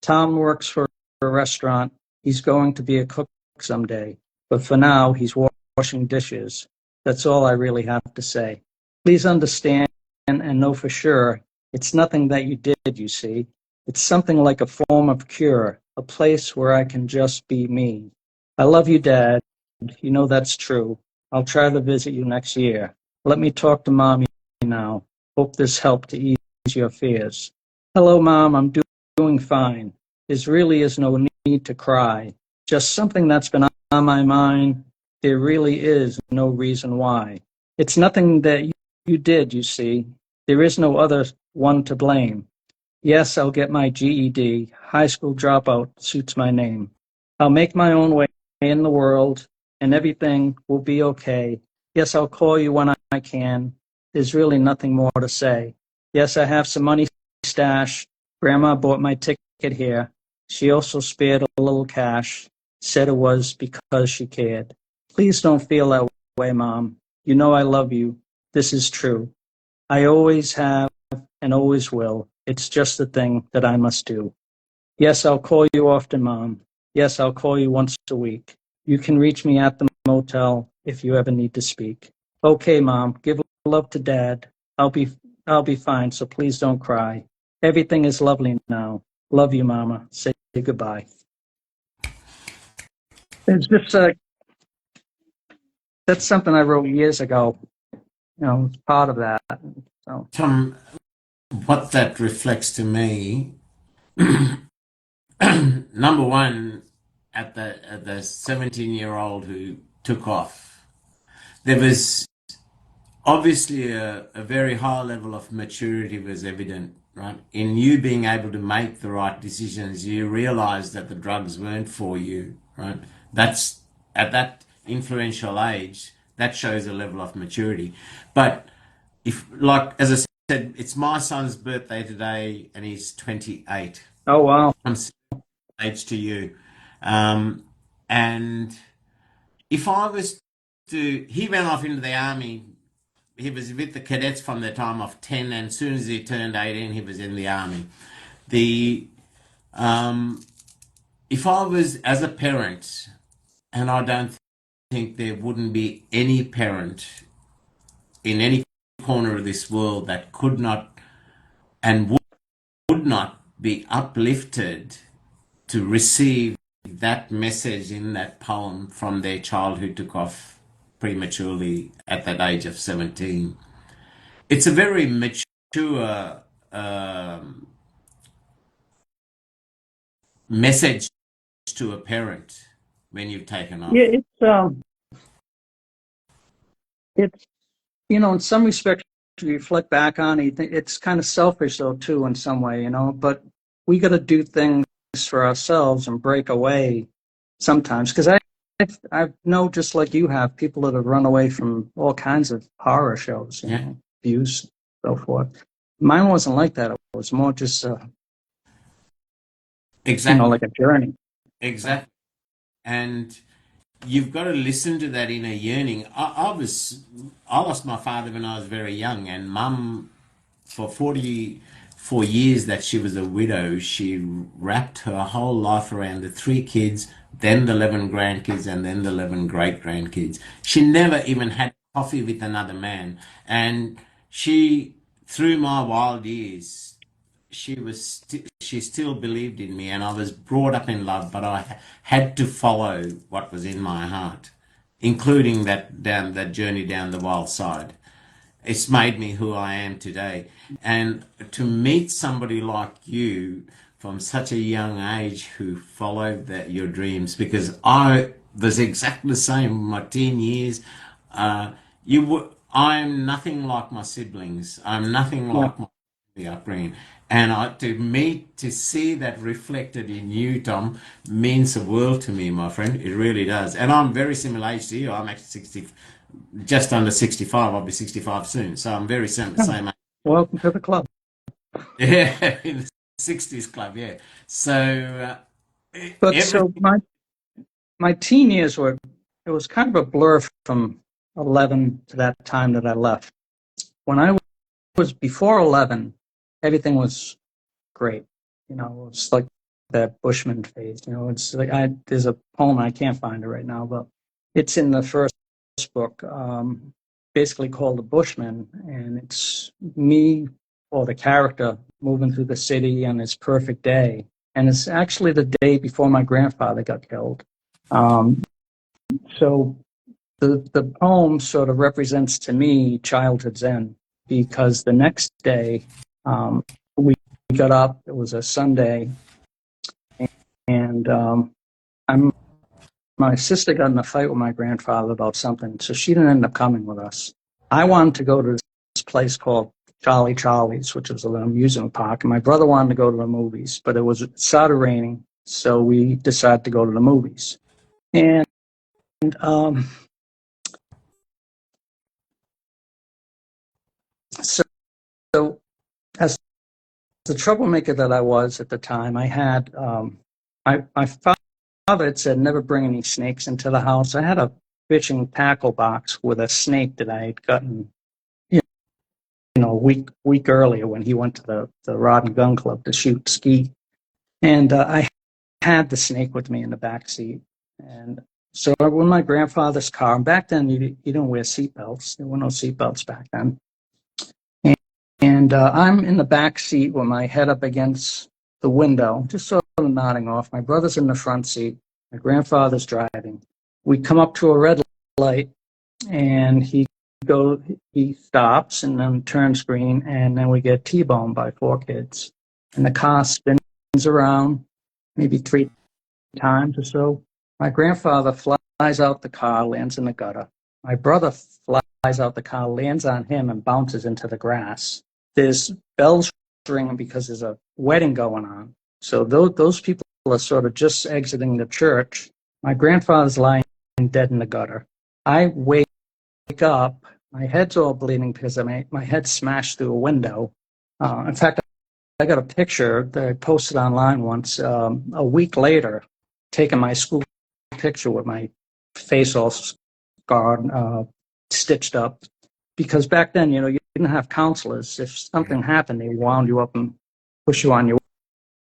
Tom works for a restaurant. He's going to be a cook someday, but for now, he's washing dishes. That's all I really have to say. Please understand and know for sure it's nothing that you did, you see. It's something like a form of cure, a place where I can just be me. I love you, Dad. You know that's true. I'll try to visit you next year. Let me talk to Mommy now. Hope this helped to ease your fears. Hello, Mom. I'm doing fine. There really is no need to cry. Just something that's been on my mind. There really is no reason why. It's nothing that you did, you see. There is no other one to blame. Yes, I'll get my GED. High school dropout suits my name. I'll make my own way in the world, and everything will be okay. Yes, I'll call you when I can. There's really nothing more to say. Yes, I have some money stashed. Grandma bought my ticket here. She also spared a little cash. Said it was because she cared. Please don't feel that way, Mom. You know I love you. This is true. I always have and always will. It's just a thing that I must do. Yes, I'll call you often, Mom. Yes, I'll call you once a week. You can reach me at the motel if you ever need to speak. Okay, Mom, give love to Dad. I'll be fine, so please don't cry. Everything is lovely now. Love you, Mama. Say goodbye. It's just that's something I wrote years ago. It's part of that. So. Tom, what that reflects to me, number one, at the 17-year-old who took off, there was obviously a very high level of maturity was evident, right? In you being able to make the right decisions, you realize that the drugs weren't for you, right? That's at that influential age, that shows a level of maturity. But if, like, as I said, it's my son's birthday today and he's 28. Oh, wow. I'm similar age to you. And if I was he went off into the army. He was with the cadets from the time of 10, and as soon as he turned 18, he was in the army. The If I was as a parent, and I don't think there wouldn't be any parent in any corner of this world that could not and would not be uplifted to receive that message in that poem from their child who took off prematurely at that age of 17. It's a very mature message to a parent when you've taken off. Yeah, it's in some respects, you reflect back on it, it's kind of selfish though too in some way, but we got to do things for ourselves and break away sometimes, because I know, just like you have, people that have run away from all kinds of horror shows, abuse, so forth. Mine wasn't like that. It was more just Exactly. like a journey. Exactly. And you've got to listen to that inner yearning. I lost my father when I was very young, and Mum, for 44 years that she was a widow, she wrapped her whole life around the 3 kids, then the 11 grandkids, and then the 11 great grandkids. She never even had coffee with another man, and she, through my wild years, she still believed in me, and I was brought up in love, but I had to follow what was in my heart, including that journey down the wild side. It's made me who I am today. And to meet somebody like you from such a young age who followed your dreams, because I was exactly the same in my teen years. I'm nothing like my siblings. I'm nothing like my upbringing. And to see that reflected in you, Tom, means the world to me, my friend. It really does. And I'm very similar age to you. I'm actually 60, just under 65. I'll be 65 soon. So I'm very same age. Welcome to the club. Yeah, in the 60s club, yeah. So, so my teen years it was kind of a blur from 11 to that time that I left. When I was before 11, everything was great. You know, it's like that Bushman phase. You know, it's like there's a poem, I can't find it right now, but it's in the first book, basically called The Bushman, and it's me or the character moving through the city on this perfect day. And it's actually the day before my grandfather got killed. So the poem sort of represents to me childhood Zen, because the next day we got up, it was a Sunday, and my sister got in a fight with my grandfather about something, so she didn't end up coming with us. I wanted to go to this place called Charlie's, which was an amusement park, and my brother wanted to go to the movies, but it started raining, so we decided to go to the movies. And so as the troublemaker that I was at the time, I had my father had said never bring any snakes into the house. I had a fishing tackle box with a snake that I had gotten, you know, a week earlier when he went to the Rod and Gun Club to shoot ski, and I had the snake with me in the back seat. And so when my grandfather's car, and back then you didn't wear seatbelts. There were no seatbelts back then. And I'm in the back seat with my head up against the window, just sort of nodding off. My brother's in the front seat. My grandfather's driving. We come up to a red light, and he stops and then turns green, and then we get T-boned by 4 kids. And the car spins around maybe 3 times or so. My grandfather flies out the car, lands in the gutter. My brother flies out the car, lands on him, and bounces into the grass. There's bells ringing because there's a wedding going on. So those people are sort of just exiting the church. My grandfather's lying dead in the gutter. I wake up. My head's all bleeding because my head smashed through a window. In fact, I got a picture that I posted online once, a week later, taking my school picture with my face all scarred, stitched up. Because back then, you know, you didn't have counselors. If something happened, they wound you up and push you on your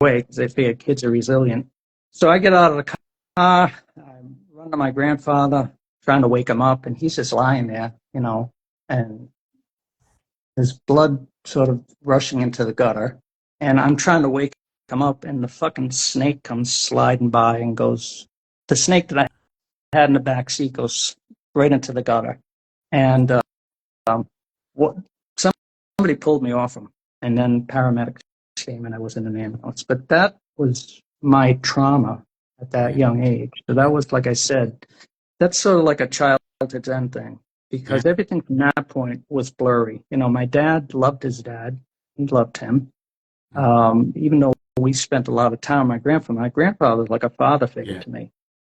way because they figured kids are resilient. So I get out of the car, I run to my grandfather, trying to wake him up, and he's just lying there, you know, and his blood sort of rushing into the gutter. And I'm trying to wake him up, and the fucking snake comes sliding by and goes, the snake that I had in the back seat goes right into the gutter. And somebody pulled me off him, and then paramedics came and I was in an ambulance. But that was my trauma at that young age. So that was, like I said, that's sort of like a childhood Zen thing, because everything from that point was blurry. You know, my dad loved his dad. He loved him. Even though we spent a lot of time with my grandfather was like a father figure to me.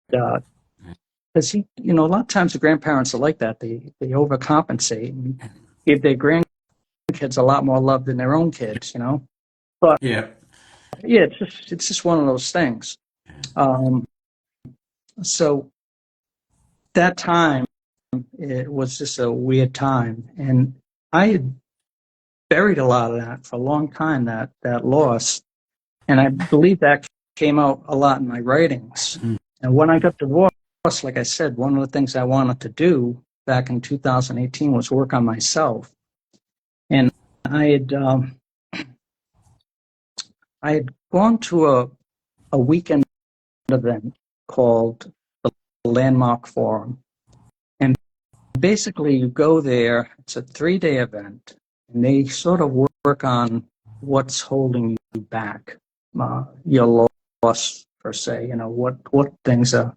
Because he, you know, a lot of times the grandparents are like that. They overcompensate and give their grandkids a lot more love than their own kids, you know. But it's just one of those things. So that time, it was just a weird time, and I had buried a lot of that for a long time, that loss, and I believe that came out a lot in my writings. And when I got divorced, like I said, one of the things I wanted to do back in 2018 was work on myself. And I had gone to a weekend event called the Landmark Forum. And basically you go there, it's a 3-day event, and they sort of work on what's holding you back, your loss per se, you know, what things are,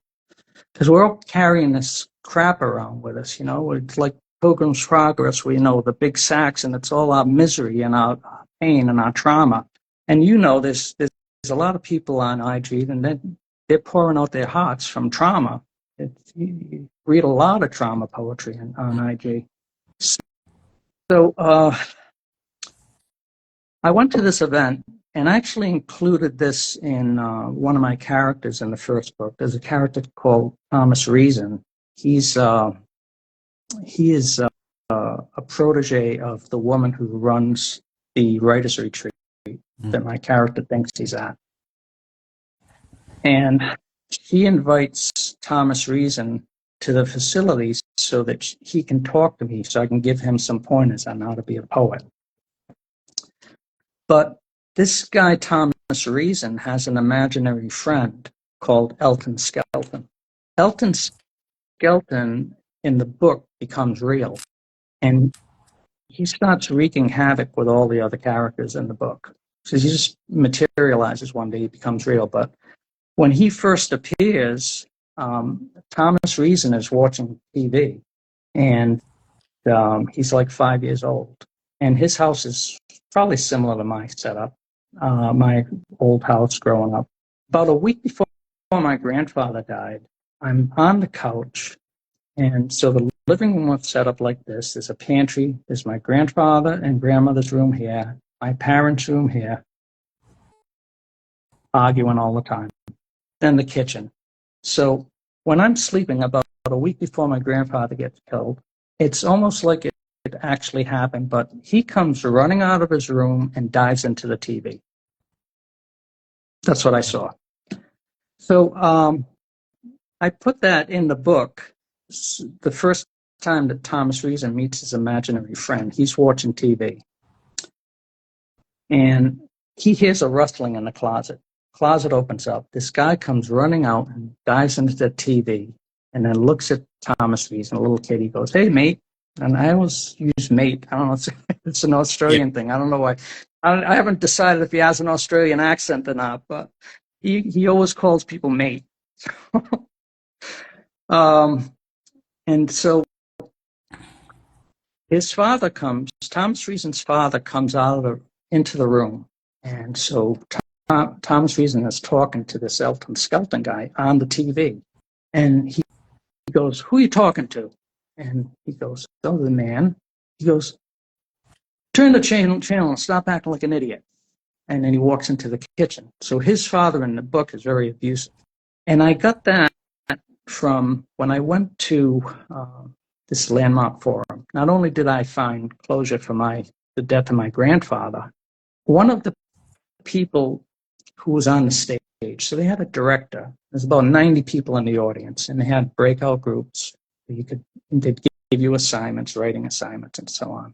because we're all carrying this crap around with us, you know. It's like Pilgrim's Progress, where, you know, the big sacks, and it's all our misery and our pain and our trauma. And you know, there's a lot of people on IG, and they're pouring out their hearts from trauma. You read a lot of trauma poetry on IG. So I went to this event, and I actually included this in one of my characters in the first book. There's a character called Thomas Reason. He is a protege of the woman who runs the writer's retreat that my character thinks he's at. And she invites Thomas Reason to the facilities so that he can talk to me, so I can give him some pointers on how to be a poet. But this guy, Thomas Reason, has an imaginary friend called Elton Skelton. Elton Skelton in the book becomes real, and he starts wreaking havoc with all the other characters in the book. So he just materializes one day, he becomes real. But when he first appears, Thomas Reason is watching TV, and he's like 5 years old. And his house is probably similar to my setup, my old house growing up. About a week before my grandfather died, I'm on the couch, and so the living room was set up like this. There's a pantry, there's my grandfather and grandmother's room here, my parents' room here, arguing all the time. Then the kitchen. So when I'm sleeping about a week before my grandfather gets killed, it's almost like it actually happened, but he comes running out of his room and dives into the TV. That's what I saw. So I put that in the book. The first time that Thomas Reason meets his imaginary friend, he's watching TV. And he hears a rustling in the closet. Closet opens up. This guy comes running out and dives into the TV and then looks at Thomas Reason, a little kid. He goes, "Hey, mate." And I always use mate. I don't know. It's an Australian thing. I don't know why. I haven't decided if he has an Australian accent or not, but he always calls people mate. And so his father comes, Thomas Reason's father comes into the room. And so Thomas Reason is talking to this Elton Skelton guy on the TV. And he goes, "Who are you talking to?" And he goes, "Oh, the man." He goes, "Turn the channel and stop acting like an idiot." And then he walks into the kitchen. So his father in the book is very abusive. And I got that from when I went to this landmark forum. Not only did I find closure for the death of my grandfather, one of the people who was on the stage, so they had a director. There's about 90 people in the audience, and they had breakout groups. They'd give you assignments, writing assignments, and so on.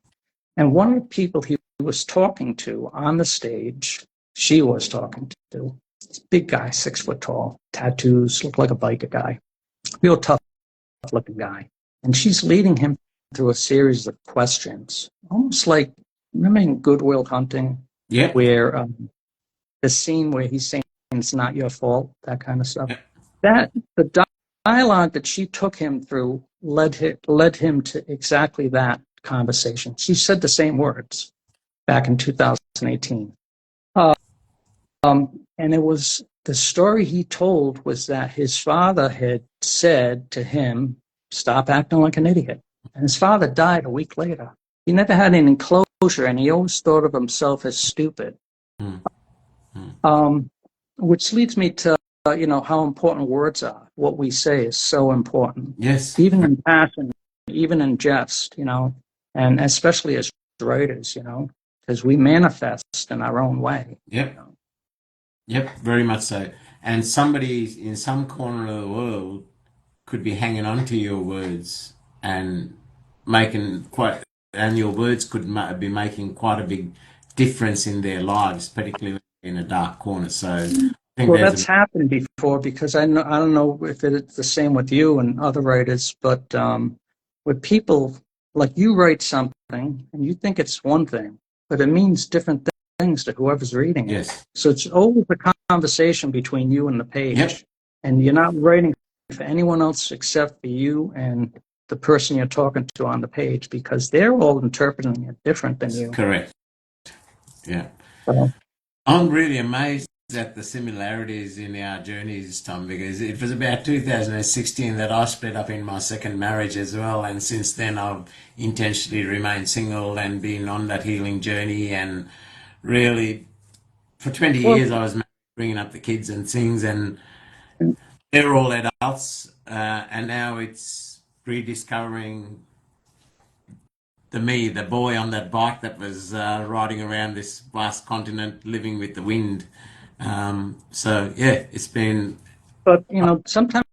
And one of the people he was talking to on the stage, she was talking to, this big guy, 6 foot tall, tattoos, looked like a biker guy, real tough looking guy. And she's leading him through a series of questions, almost like, remember in Good Will Hunting? Yeah. Where the scene where he's saying it's not your fault, that kind of stuff. Yeah. The dialogue that she took him through led him to exactly that conversation. She said the same words back in 2018. And it was the story he told was that his father had said to him, "Stop acting like an idiot." And his father died a week later. He never had any closure, and he always thought of himself as stupid. Which leads me to, how important words are. What we say is so important. Yes. Even in passion, even in jest, and especially as writers, because we manifest in our own way. Yep. Yep, very much so. And somebody in some corner of the world could be hanging on to your words and your words could be making quite a big difference in their lives, particularly in a dark corner. So I think that's happened before, because I don't know if it's the same with you and other writers, but with people, like you write something and you think it's one thing, but it means different things to whoever's reading it. Yes. So it's always a conversation between you and the page. Yep. And you're not writing for anyone else except for you and the person you're talking to on the page, because they're all interpreting it different than you. Correct. Yeah. So, I'm really amazed at the similarities in our journeys, Tom, because it was about 2016 that I split up in my second marriage as well. And since then, I've intentionally remained single and been on that healing journey. And really, for 20 years, I was married, bringing up the kids and things, and they're all adults. And now it's rediscovering the boy on that bike that was riding around this vast continent, living with the wind. So yeah, it's been But sometimes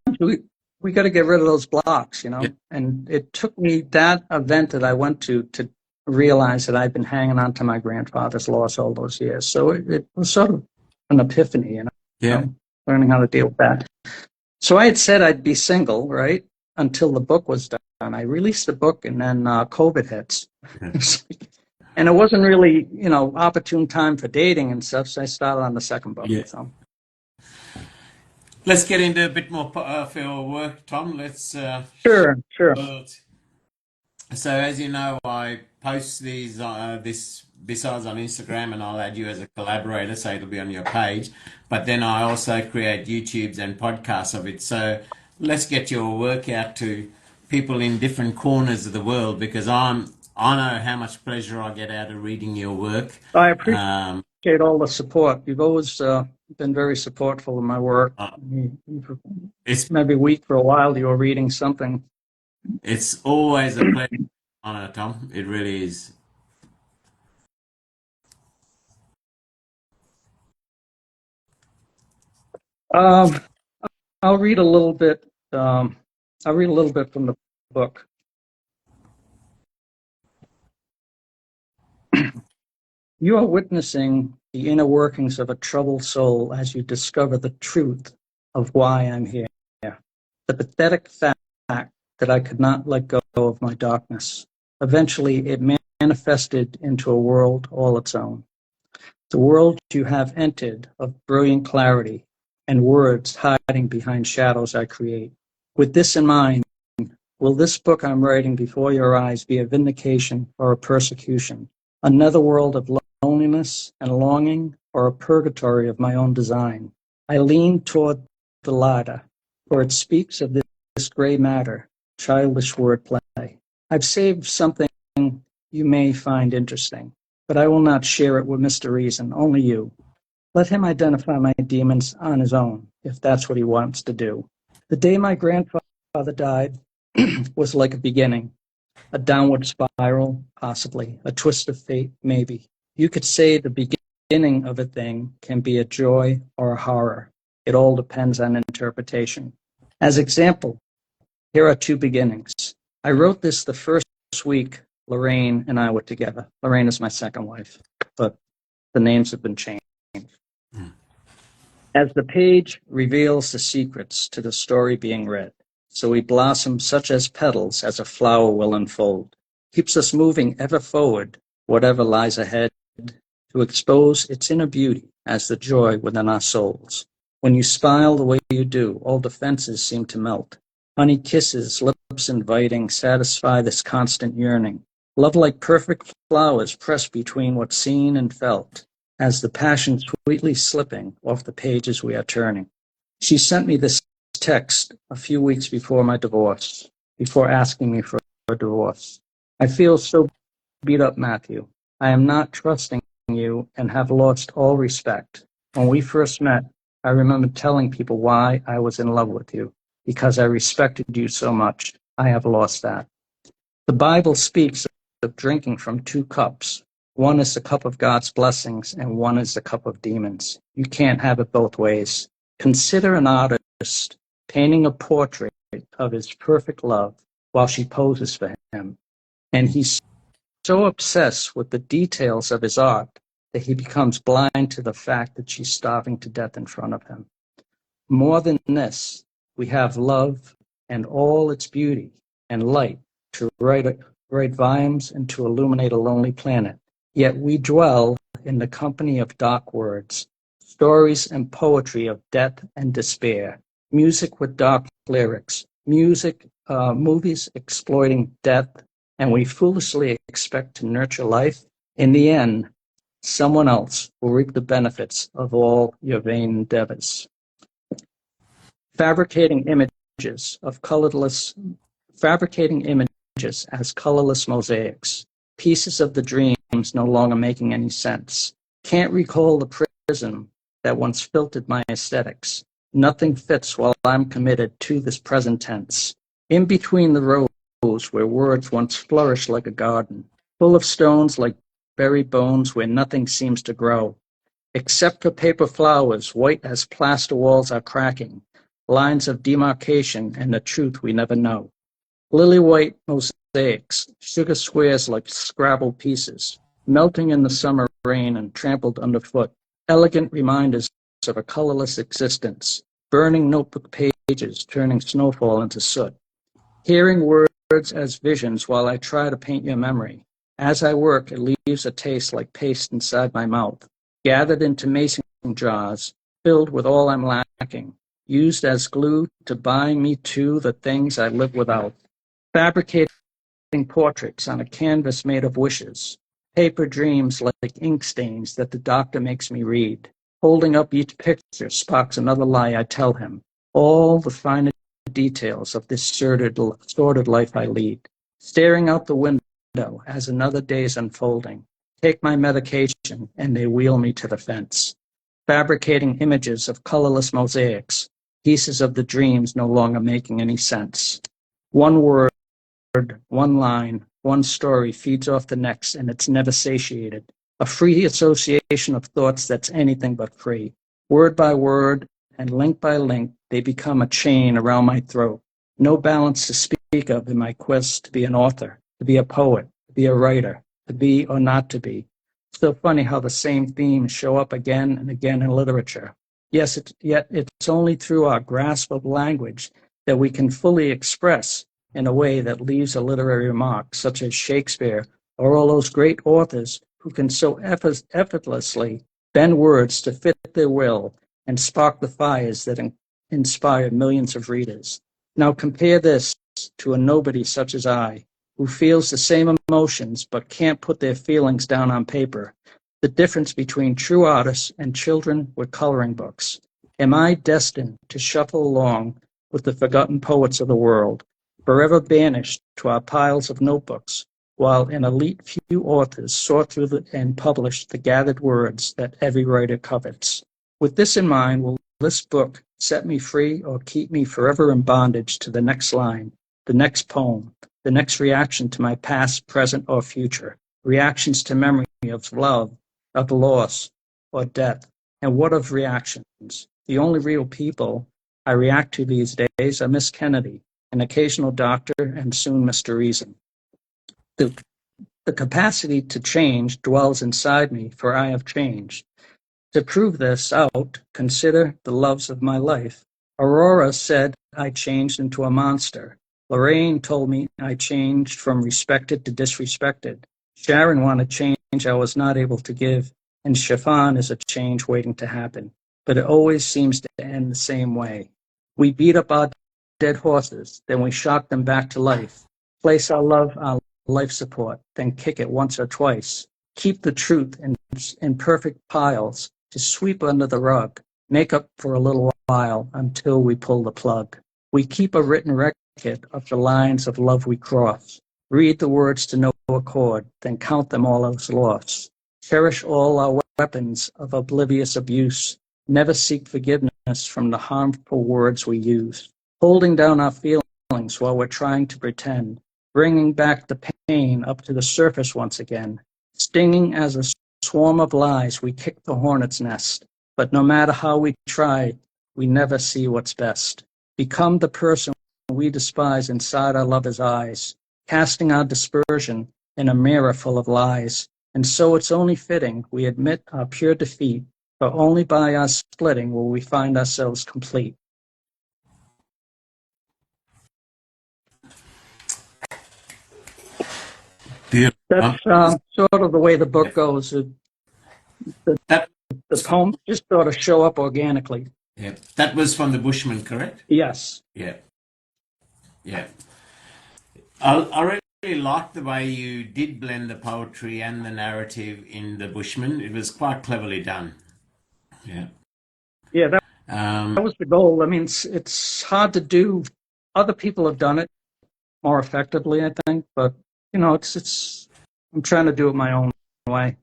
we got to get rid of those blocks, yeah, And it took me that event that I went to realize that I've been hanging on to my grandfather's loss all those years. So it was sort of an epiphany, yeah, learning how to deal with that. So I had said I'd be single, right, until the book was done. I released the book, and then COVID hits. And it wasn't really, opportune time for dating and stuff, so I started on the second book. yeah. So Let's get into a bit more of your work, Tom. Let's. sure. So as you know, I post this besides on Instagram, and I'll add you as a collaborator, so it'll be on your page. But then I also create YouTubes and podcasts of it. So let's get your work out to people in different corners of the world, because I know how much pleasure I get out of reading your work. I appreciate Um, all the support. You've always been very supportful of my work. uh, it's Maybe week for a while you were reading something. it's always a pleasure, honor, Tom. It really is. Um, I'll read a little bit. I'll read a little bit from the book. You are witnessing the inner workings of a troubled soul as you discover the truth of why I'm here. The pathetic fact that I could not let go of my darkness. Eventually, it manifested into a world all its own. The world you have entered of brilliant clarity and words hiding behind shadows I create. With this in mind, will this book I'm writing before your eyes be a vindication or a persecution? Another world of loneliness and longing, or a purgatory of my own design? I lean toward the latter, for it speaks of this gray matter, childish wordplay. I've saved something you may find interesting, but I will not share it with Mr. Reason, only you. Let him identify my demons on his own, if that's what he wants to do. The day my grandfather died was like a beginning, a downward spiral, possibly, a twist of fate, maybe. You could say the beginning of a thing can be a joy or a horror. It all depends on interpretation. As example, here are two beginnings. I wrote this the first week Lorraine and I were together. Lorraine is my second wife, but the names have been changed. As the page reveals the secrets to the story being read, so we blossom such as petals as a flower will unfold, keeps us moving ever forward, whatever lies ahead, to expose its inner beauty as the joy within our souls. When you smile the way you do, all defenses seem to melt. Honey kisses, lips inviting, satisfy this constant yearning. Love like perfect flowers pressed between what's seen and felt, as the passion sweetly slipping off the pages we are turning. She sent me this text a few weeks before my divorce, before asking me for a divorce. I feel so beat up, Matthew. I am not trusting you and have lost all respect. When we first met, I remember telling people why I was in love with you, because I respected you so much. I have lost that. The Bible speaks of drinking from two cups. One is the cup of God's blessings, and one is the cup of demons. You can't have it both ways. Consider an artist painting a portrait of his perfect love while she poses for him. And he's so obsessed with the details of his art that he becomes blind to the fact that she's starving to death in front of him. More than this, we have love and all its beauty and light to write volumes and to illuminate a lonely planet. Yet we dwell in the company of dark words, stories and poetry of death and despair, music with dark lyrics, movies exploiting death, and we foolishly expect to nurture life. In the end, someone else will reap the benefits of all your vain endeavors. Fabricating images as colorless mosaics, pieces of the dreams no longer making any sense. Can't recall the prism that once filtered my aesthetics. Nothing fits while I'm committed to this present tense. In between the rows where words once flourished like a garden, full of stones like buried bones where nothing seems to grow. Except for paper flowers, white as plaster walls are cracking, lines of demarcation and the truth we never know. Lily white mosaics, sugar squares like Scrabble pieces, melting in the summer rain and trampled underfoot, elegant reminders of a colorless existence, burning notebook pages, turning snowfall into soot. Hearing words as visions while I try to paint your memory. As I work, it leaves a taste like paste inside my mouth, gathered into mason jars, filled with all I'm lacking, used as glue to bind me to the things I live without. Fabricating portraits on a canvas made of wishes, paper dreams like ink stains that the doctor makes me read. Holding up each picture sparks another lie I tell him, all the finer details of this sordid life I lead. Staring out the window as another day is unfolding, take my medication and they wheel me to the fence. Fabricating images of colorless mosaics, pieces of the dreams no longer making any sense. One word, one line, one story feeds off the next, and it's never satiated. A free association of thoughts that's anything but free. Word by word and link by link, they become a chain around my throat. No balance to speak of in my quest to be an author, to be a poet, to be a writer, to be or not to be. So funny how the same themes show up again and again in literature. Yes, yet it's only through our grasp of language that we can fully express in a way that leaves a literary mark, such as Shakespeare or all those great authors who can so effortlessly bend words to fit their will and spark the fires that inspire millions of readers. Now compare this to a nobody such as I, who feels the same emotions but can't put their feelings down on paper. The difference between true artists and children with coloring books. Am I destined to shuffle along with the forgotten poets of the world, forever banished to our piles of notebooks, while an elite few authors sort through and publish the gathered words that every writer covets? With this in mind, will this book set me free or keep me forever in bondage to the next line, the next poem, the next reaction to my past, present, or future, reactions to memory of love, of loss, or death? And what of reactions? The only real people I react to these days are Miss Kennedy, an occasional doctor, and soon Mr. Reason. The capacity to change dwells inside me, for I have changed. To prove this out, consider the loves of my life. Aurora said I changed into a monster. Lorraine told me I changed from respected to disrespected. Sharon wanted change I was not able to give, and chiffon is a change waiting to happen. But it always seems to end the same way. We beat up our dead horses, then we shock them back to life. Place our love on life support, then kick it once or twice. Keep the truth in perfect piles to sweep under the rug, make up for a little while until we pull the plug. We keep a written record of the lines of love we cross. Read the words to no accord, then count them all as loss. Cherish all our weapons of oblivious abuse. Never seek forgiveness from the harmful words we use. Holding down our feelings while we're trying to pretend. Bringing back the pain up to the surface once again. Stinging as a swarm of lies, we kick the hornet's nest. But no matter how we try, we never see what's best. Become the person we despise inside our lover's eyes, casting our dispersion in a mirror full of lies. And so it's only fitting we admit our pure defeat, for only by our splitting will we find ourselves complete. That's sort of the way the book goes. The poems just sort of show up organically. Yeah, that was from the Bushman, correct? Yes. Yeah, yeah. I really liked the way you did blend the poetry and the narrative in the Bushman. It was quite cleverly done. Yeah. Yeah, that was the goal. I mean, it's hard to do. Other people have done it more effectively, I think, but it's. I'm trying to do it my own way.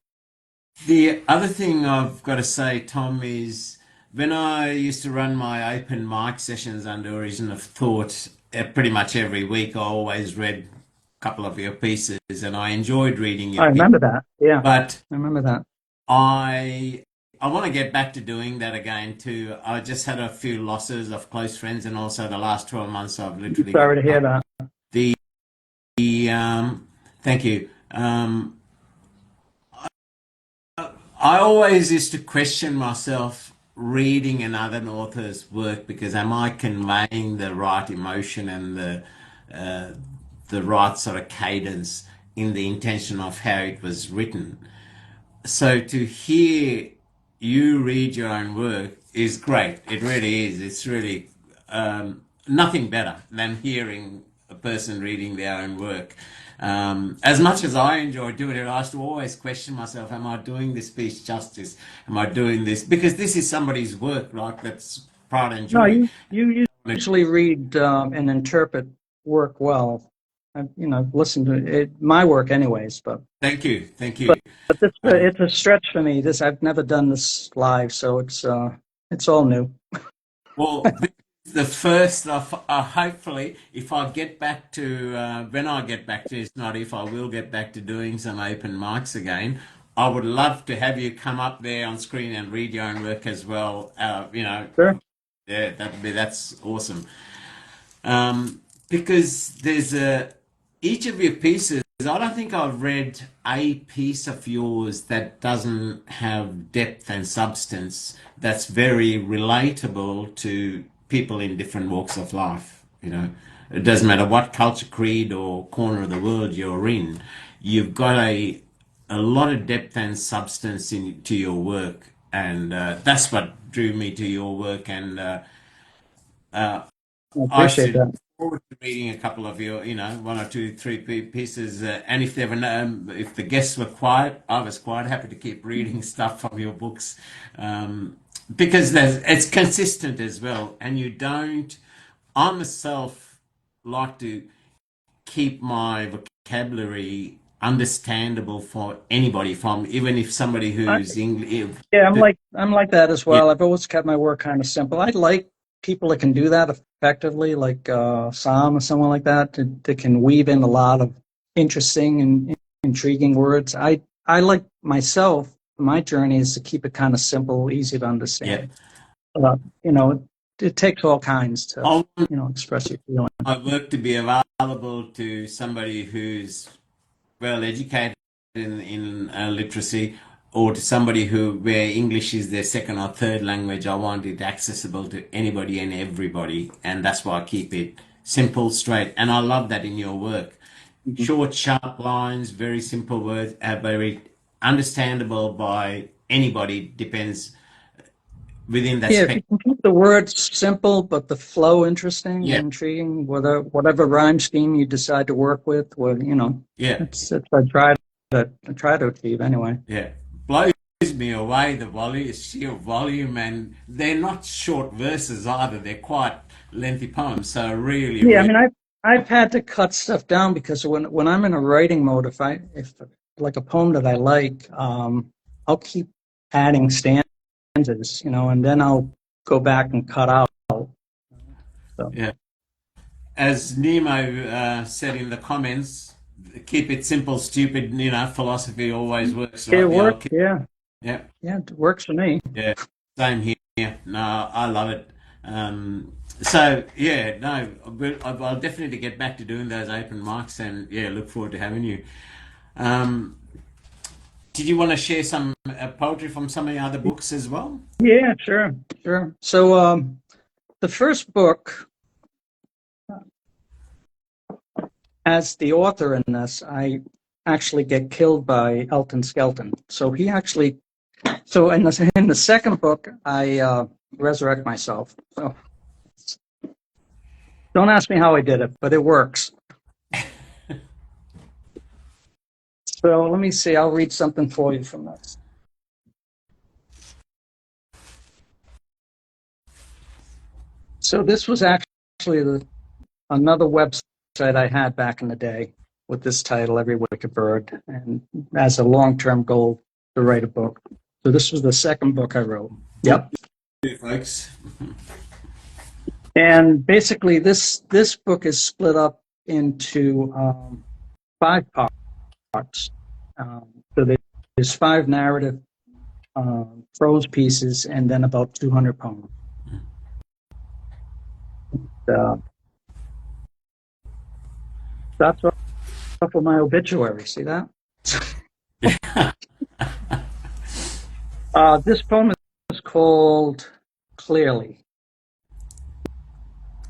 The other thing I've got to say, Tom, is when I used to run my open mic sessions under Origin of Thought, pretty much every week. I always read a couple of your pieces, and I enjoyed reading I your pieces. remember that. Yeah, But I remember that. I I want to get back to doing that again too. I just had a few losses of close friends, and also the last 12 months I've literally given Sorry to hear up. that. The thank you. I always used to question myself reading another author's work because am I conveying the right emotion and uh, the right sort of cadence in the intention of how it was written? So to hear you read your own work is great. It really is. It's really nothing better than hearing a person reading their own work. As much as I enjoy doing it, I used to always question myself: Am I doing this piece justice? Am I doing this because this is somebody's work, right? That's pride and No, joy. you usually read and interpret work well. Listen to it, my work anyways, but Thank you, thank you. but this Um, it's a stretch for me. This I've never done this live, so it's all new. Well, this is the first of hopefully, if I get back to when I get back to, it's not if I will get back to doing some open mics again. I would love to have you come up there on screen and read your own work as well. Sure. Yeah, that's awesome. Because there's a each of your pieces. I don't think I've read a piece of yours that doesn't have depth and substance. That's very relatable to people in different walks of life. It doesn't matter what culture, creed, or corner of the world you're in. You've got a lot of depth and substance into your work, and that's what drew me to your work. And uh, I I appreciate should look that. forward to reading a couple of your, one or two, three pieces. And if if the guests were quiet, I was quite happy to keep reading stuff from your books, because it's consistent as well. And you don't. I myself like to keep my vocabulary understandable for anybody, from even if somebody I, who's English. yeah, I'm like that as Yeah, well. I've always kept my work kind of simple. I like people that can do that effectively, like Sam or someone like that, that can weave in a lot of interesting and intriguing words. I like myself. My journey is to keep it kind of simple, easy to yeah. understand. Uh, you know, it takes all kinds to I express your feeling. my work to be available to somebody who's well educated in literacy, or to somebody who where English is their second or third language. I want it accessible to anybody and everybody, and that's why I keep it simple, straight. And I love that in your work. Mhm. Short, sharp lines, very simple words, very understandable by anybody. Depends within that Yeah, if you spectrum. can keep the words simple but the flow interesting and Yeah, intriguing, whatever rhyme scheme you decide to work with, well, yeah. it's I try to achieve anyway. Yeah, blows me away the volume, sheer volume, and they're not short verses either. They're quite lengthy poems. So really, Yeah, I really, mean, I've had to cut stuff down because when I'm in a writing mode, if like a poem that I like, I'll keep adding stanzas, and then I'll go back and cut out. So yeah. As Nemo said in the comments, keep it simple, stupid. Philosophy always works, it right? The old works. kid. Yeah, Yeah, yeah, it works for me. yeah. Same here. No, I love it. So yeah, no, I'll definitely get back to doing those open mics, and yeah, look forward to having you. Um, Did you want to share some poetry from some of the other books as well? Yeah, sure, sure. So the first book, as the author in this, I actually get killed by Elton Skelton. So in the second book, I resurrect myself. So don't ask me how I did it, but it works. So let me see. I'll read something for you from this. So this was actually another website I had back in the day with this title, Every Wicked Bird, and as a long-term goal to write a book. So this was the second book I wrote. Good Yep. to folks. And basically, this book is split up into 5 parts. So there's 5 narrative prose pieces, and then about 200 poems. That's off of my obituary. See that? This poem is called Clearly.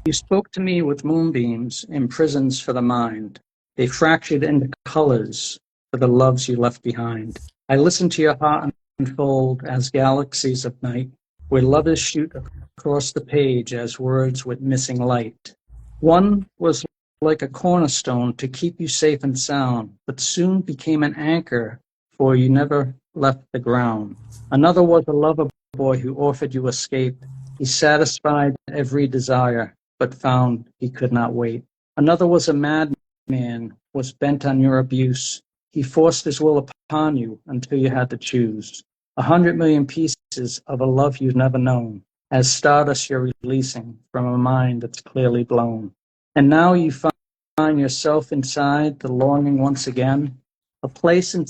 You spoke to me with moonbeams in prisons for the mind. They fractured into colors for the loves you left behind. I listened to your heart unfold as galaxies of night, where lovers shoot across the page as words with missing light. One was like a cornerstone to keep you safe and sound, but soon became an anchor, for you never left the ground. Another was a lover boy who offered you escape. He satisfied every desire, but found he could not wait. Another was a madman, was bent on your abuse. He forced his will upon you until you had to choose. 100 million pieces of a love you've never known, as stardust you're releasing from a mind that's clearly blown. And now you find yourself inside the longing once again, a place in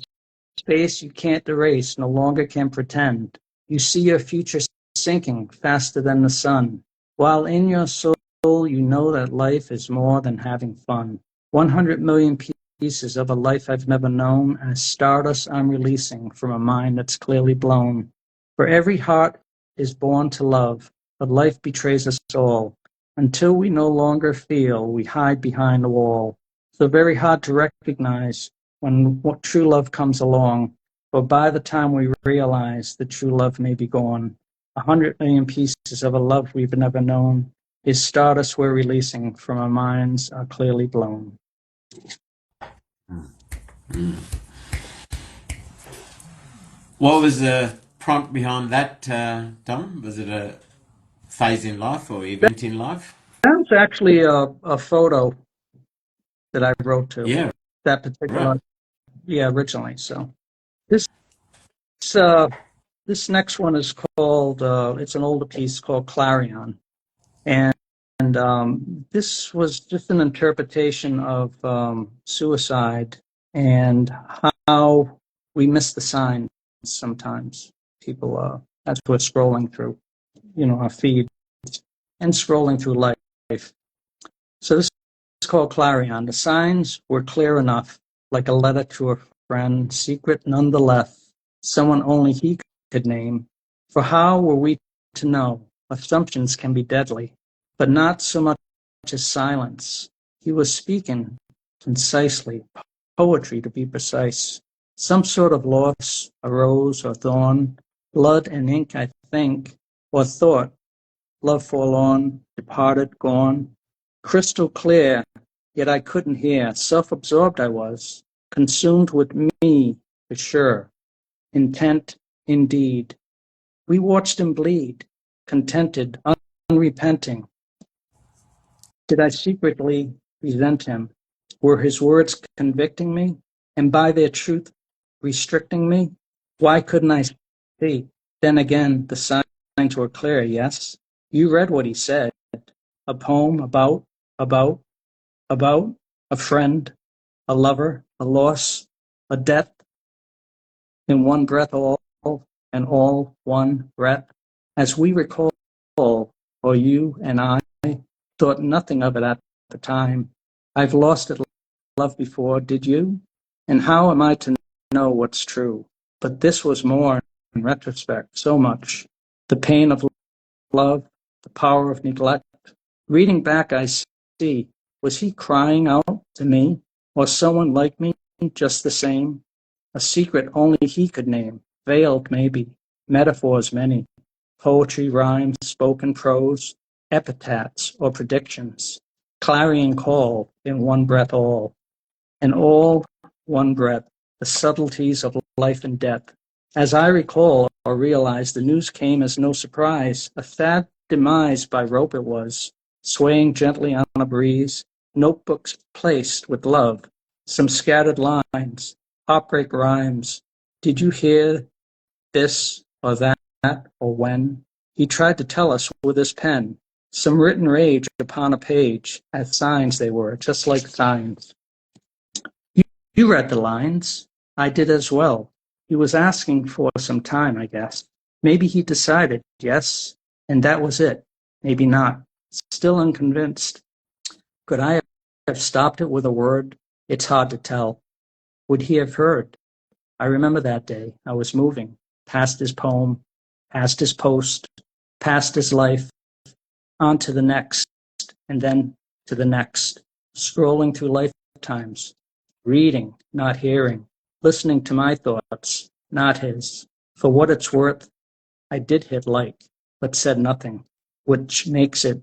space you can't erase, no longer can pretend. You see your future sinking faster than the sun, while in your soul you know that life is more than having fun. 100 million pieces of a life I've never known, as stardust I'm releasing from a mind that's clearly blown. For every heart is born to love, but life betrays us all. Until we no longer feel, we hide behind the wall. So very hard to recognize when what true love comes along, but by the time we realize the true love may be gone, 100 million pieces of a love we've never known is stardust we're releasing from our minds are clearly blown. What was the prompt behind that, Tom? Was it a phase in life or event in life? That was actually a photo that I wrote to. Yeah, That particular, right. yeah, originally. So this this next one is called. It's an older piece called Clarion, and this was just an interpretation of suicide and how we miss the signs sometimes. People, as we're scrolling through, our feed and scrolling through life. So this is called Clarion. The signs were clear enough, like a letter to a friend, secret nonetheless, someone only he could name. For how were we to know? Assumptions can be deadly, but not so much as silence. He was speaking concisely, poetry to be precise. Some sort of loss, a rose or thorn, blood and ink, I think, or thought, love forlorn, departed, gone. Crystal clear, yet I couldn't hear. Self-absorbed I was, consumed with me, for sure. Intent, indeed. We watched him bleed, contented, unrepenting. Did I secretly resent him? Were his words convicting me, and by their truth restricting me? Why couldn't I see? Then again, the signs were clear, yes? You read what he said. A poem about a friend, a lover, a loss, a death, in one breath all, and all one breath. As we recall, or you and I thought nothing of it at the time. I've lost it love before, did you? And how am I to know what's true? But this was more in retrospect, so much. The pain of love, the power of neglect. Reading back, I see, was he crying out to me, or someone like me, just the same? A secret only he could name, veiled maybe, metaphors many, poetry, rhymes, spoken prose, epitaphs or predictions, clarion call in one breath all, and all one breath, the subtleties of life and death. As I recall or realize, the news came as no surprise, a sad demise by rope it was, swaying gently on a breeze, notebooks placed with love, some scattered lines, heartbreak rhymes. Did you hear this or that or when? He tried to tell us with his pen, Some written rage upon a page, as signs they were, just like signs. You read the lines. I did as well. He was asking for some time, I guess. Maybe he decided, yes, and that was it. Maybe not. Still unconvinced. Could I have stopped it with a word? It's hard to tell. Would he have heard? I remember that day. I was moving, past his poem, past his post, past his life, on to the next, and then to the next, scrolling through lifetimes, reading, not hearing, listening to my thoughts, not his. For what it's worth, I did hit like, but said nothing, which makes it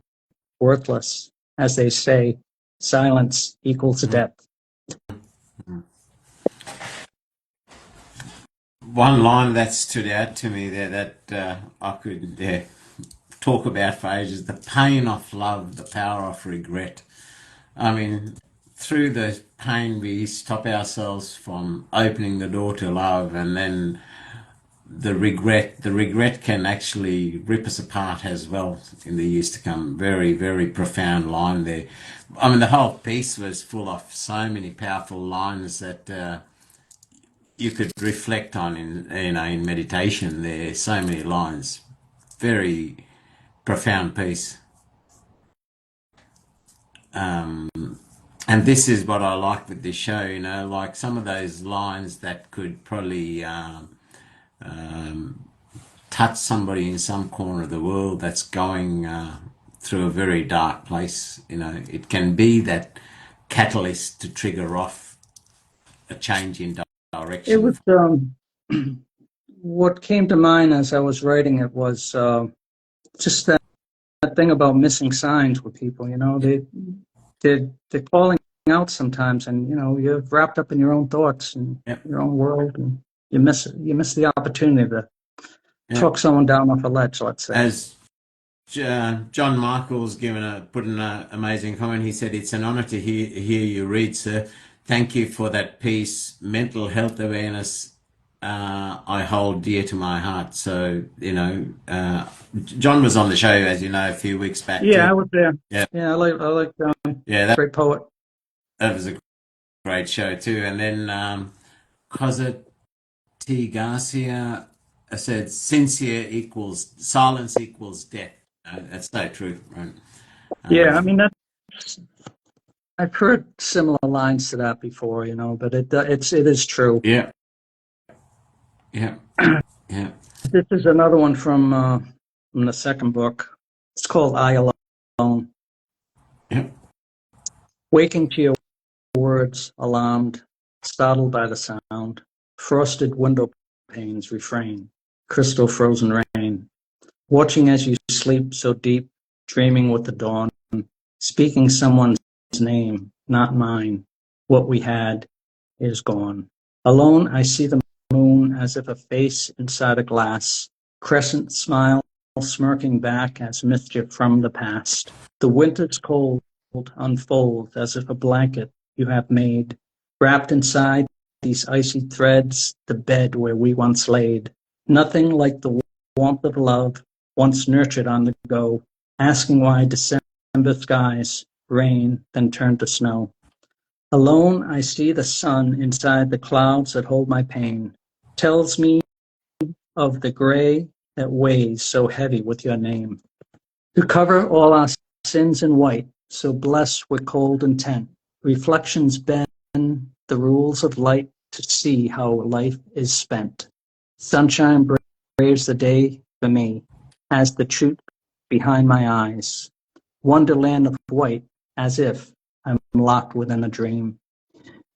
worthless. As they say, silence equals death. One line that stood out to me there that I could talk about for ages: the pain of love, the power of regret. I mean, through the pain, we stop ourselves from opening the door to love, and then the regret can actually rip us apart as well in the years to come. Very, very profound line there. I mean, the whole piece was full of so many powerful lines that you could reflect on in meditation. There's so many lines. Very profound piece. Um, and this is what I like with this show, like some of those lines that could probably touch somebody in some corner of the world that's going through a very dark place. It can be that catalyst to trigger off a change in It direction. was what came to mind as I was writing it was just that thing about missing signs with people. They're calling out sometimes, and you're wrapped up in your own thoughts and Yep. your own world, and you miss it. You miss the opportunity to Yep. talk someone down off a ledge, let's say. As John Michael's put in an amazing comment. He said, "It's an honour to hear you read, sir. Thank you for that piece. Mental health awareness I hold dear to my heart." So, John was on the show, as you know, a few weeks back. Yeah, I was there. Yeah. I like Yeah, great poet. that was a great show too. And then Cosette T. Garcia said, "Sincere equals silence equals death." That's so true, right? Yeah, I mean I've heard similar lines to that before, but it is true. Yeah. Yeah. Yeah. This is another one from the second book. It's called I Alone. Yeah. Waking to your words, alarmed, startled by the sound, frosted window panes refrain, crystal frozen rain, watching as you sleep so deep, dreaming with the dawn, speaking someone's name, not mine. What we had is gone. Alone, I see the moon as if a face inside a glass, crescent smile smirking back as mischief from the past. The winter's cold unfolds as if a blanket you have made, wrapped inside these icy threads, the bed where we once laid. Nothing like the warmth of love, once nurtured on the go, asking why December skies rain, then turn to snow. Alone, I see the sun inside the clouds that hold my pain, tells me of the gray that weighs so heavy with your name. To cover all our sins in white, so blessed with cold intent, reflections bend the rules of light to see how life is spent. Sunshine braves the day for me, as the truth behind my eyes. Wonderland of white, as if I'm locked within a dream.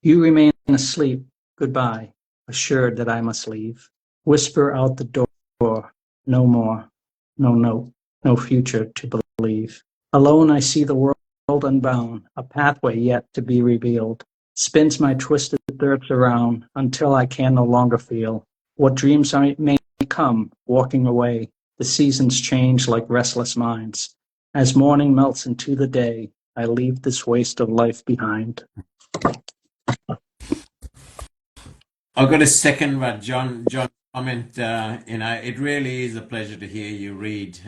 You remain asleep, goodbye, assured that I must leave. Whisper out the door, no more, no note, no future to believe. Alone I see the world unbound, a pathway yet to be revealed. Spins my twisted thoughts around until I can no longer feel. What dreams I may come, walking away. The seasons change like restless minds. As morning melts into the day, I leave this waste of life behind. I've got a second what John I mean, it really is a pleasure to hear you read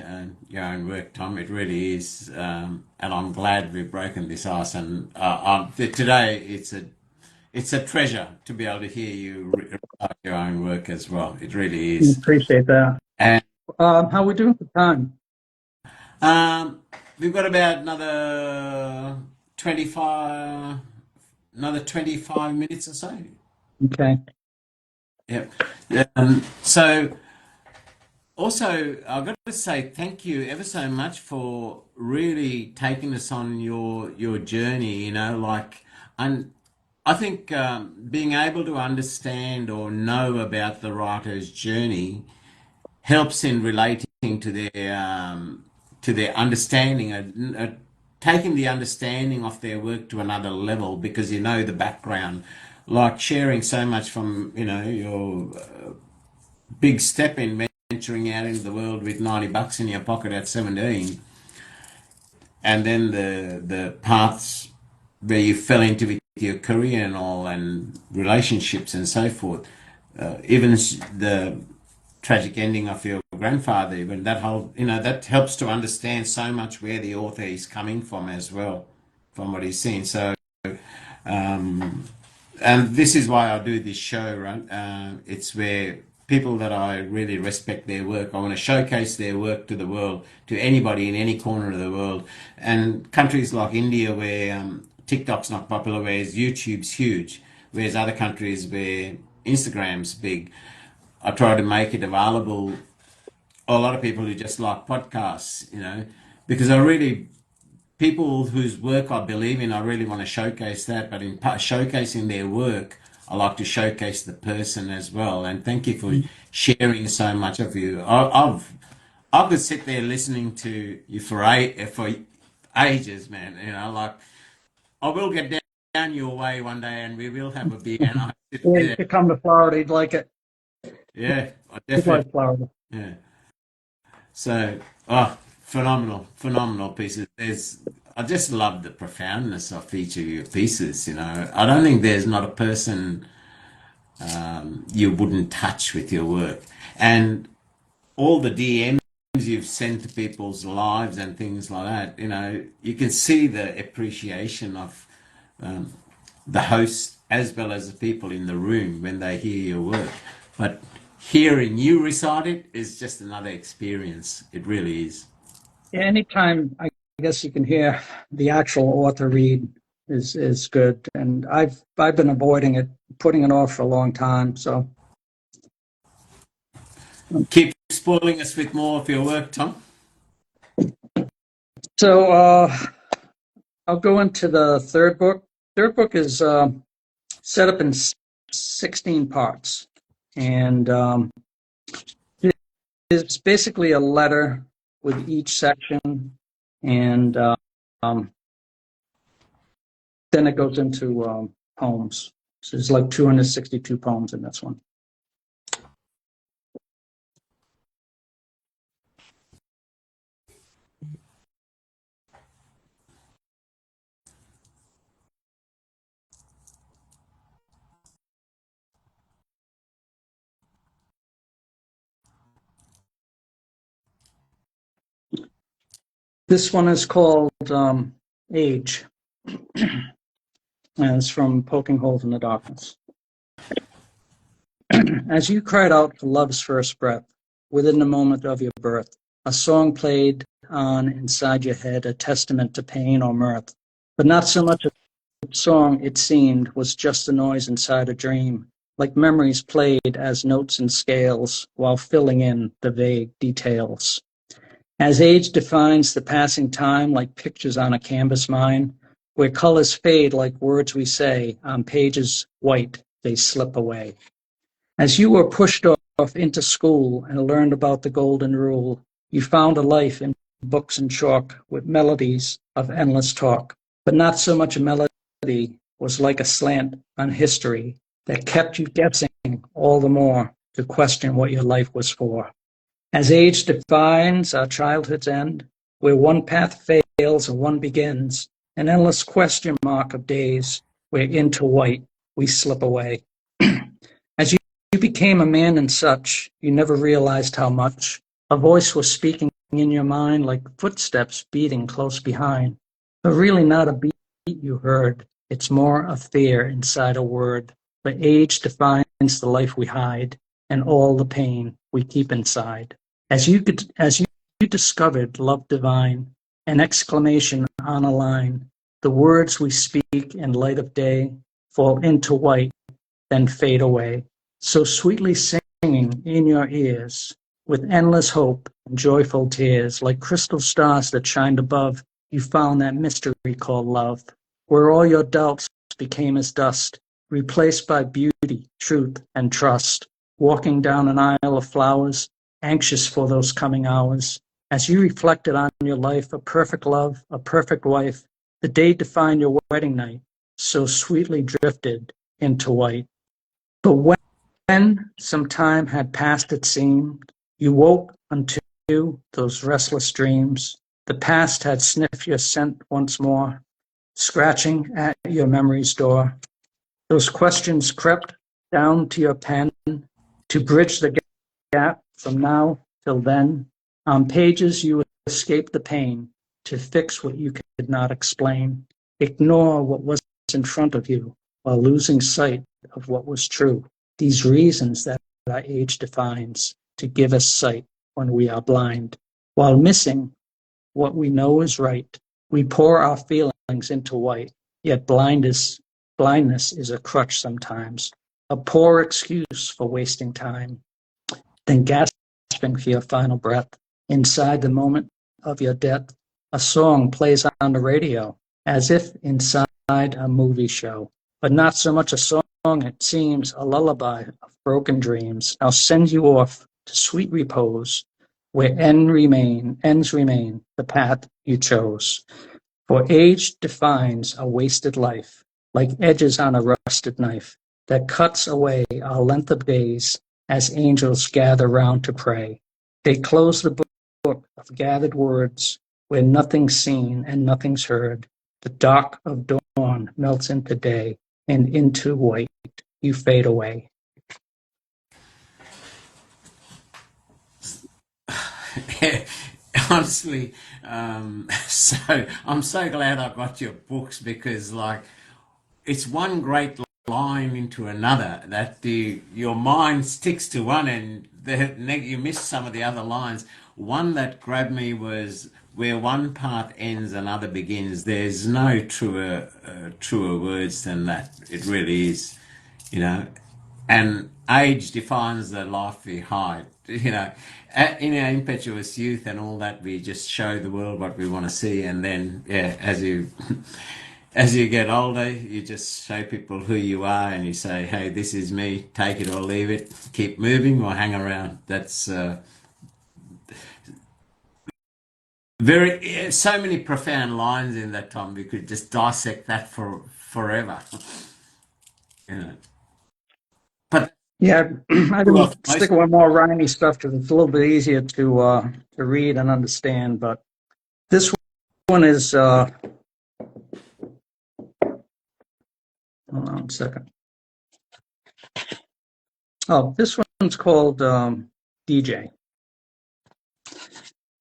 your own work, Tom. It really is, and I'm glad we've broken this ice. And today, it's a treasure to be able to hear you write your own work as well. It really I is. appreciate that. And How we doing for time? um, we've got about another 25 minutes or so. Okay. Yep. So also, I've got to say thank you ever so much for really taking us on your journey. And I think being able to understand or know about the writer's journey helps in relating to their understanding, taking the understanding of their work to another level because you know the background, like sharing so much from your big step in venturing out into the world with $90 in your pocket at 17, and then the paths where you fell into with your career and all, and relationships and so forth. Even the tragic ending of your grandfather, even that whole, that helps to understand so much where the author is coming from as well, from what he's seen. So, um, and this is why I do this show, right? It's where people that I really respect their work, I want to showcase their work to the world, to anybody in any corner of the world. And countries like India, where TikTok's not popular, whereas YouTube's huge, whereas other countries where Instagram's big, I try to make it available. A lot of people who just like podcasts, because I really people whose work I believe in, I really want to showcase that. But in showcasing their work, I like to showcase the person as well. And thank you for sharing so much of you. I could sit there listening to you for ages, man. Like I will get down your way one day, and we will have a beer. And I sit Yeah, you there. could come to Florida. You'd like it. Yeah, I You'd definitely. like Florida. Yeah. So, phenomenal, phenomenal pieces. I just love the profoundness of each of your pieces. I don't think there's not a person you wouldn't touch with your work, and all the DMs you've sent to people's lives and things like that. You can see the appreciation of um, the host as well as the people in the room when they hear your work. But hearing you recite it is just another experience. It really is. Yeah, anytime I guess you can hear the actual author read is good. And I've been avoiding it, putting it off for a long time. Keep spoiling us with more of your work, Tom. So I'll go into the third book. Third book is set up in 16 parts, and it's basically a letter with each section, and then it goes into poems. So there's like 262 poems in this one. This one is called Age, and it's from Poking Holes in the Darkness. As you cried out for love's first breath, within the moment of your birth, a song played on inside your head, a testament to pain or mirth. But not so much a song, it seemed, was just a noise inside a dream, like memories played as notes and scales while filling in the vague details. As age defines the passing time like pictures on a canvas mine, where colors fade like words we say, on pages white they slip away. As you were pushed off into school and learned about the golden rule, you found a life in books and chalk with melodies of endless talk, but not so much a melody was like a slant on history that kept you guessing all the more to question what your life was for. As age defines our childhood's end, where one path fails and one begins, an endless question mark of days where into white we slip away. As became a man and such, you never realized how much. A voice was speaking in your mind like footsteps beating close behind. But really not a beat you heard. It's more a fear inside a word. But age defines the life we hide and all the pain we keep inside. As you discovered love divine, an exclamation on a line, the words we speak in light of day fall into white, then fade away. So sweetly singing in your ears, with endless hope and joyful tears, like crystal stars that shined above, you found that mystery called love, where all your doubts became as dust, replaced by beauty, truth, and trust. Walking down an aisle of flowers, anxious for those coming hours, as you reflected on your life, a perfect love, a perfect wife, the day defined your wedding night, so sweetly drifted into white. But when some time had passed, it seemed, you woke unto those restless dreams. The past had sniffed your scent once more, scratching at your memory's door. Those questions crept down to your pen to bridge the gap from now till then. On pages you escaped the pain to fix what you could not explain. Ignore what was in front of you while losing sight of what was true. These reasons that our age defines to give us sight when we are blind. While missing what we know is right, we pour our feelings into white, yet blindness is a crutch sometimes, a poor excuse for wasting time. Then gasping for your final breath, inside the moment of your death, a song plays on the radio, as if inside a movie show, but not so much a song, it seems a lullaby of broken dreams. Now send you off to sweet repose, where ends remain the path you chose. For age defines a wasted life, like edges on a rusted knife, that cuts away our length of days as angels gather round to pray. They close the book of gathered words, where nothing's seen and nothing's heard. The dark of dawn melts into day, and into white you fade away. Honestly, so I'm so glad I got your books because, like, it's one great line into another that your mind sticks to one, and you miss some of the other lines. One that grabbed me was where one part ends, another begins. There's no truer words than that. It really is, you know. And age defines the life we hide. In our impetuous youth and all that, we just show the world what we want to see, and then, yeah, as you get older, you just show people who you are, and you say, "Hey, this is me. Take it or leave it. Keep moving or hang around." That's so many profound lines in that, Tom. We could just dissect that for forever. you know. But Yeah, I've well, been sticking with more rhymey stuff because it's a little bit easier to read and understand. But this one is hold on a second. Oh, this one's called DJ.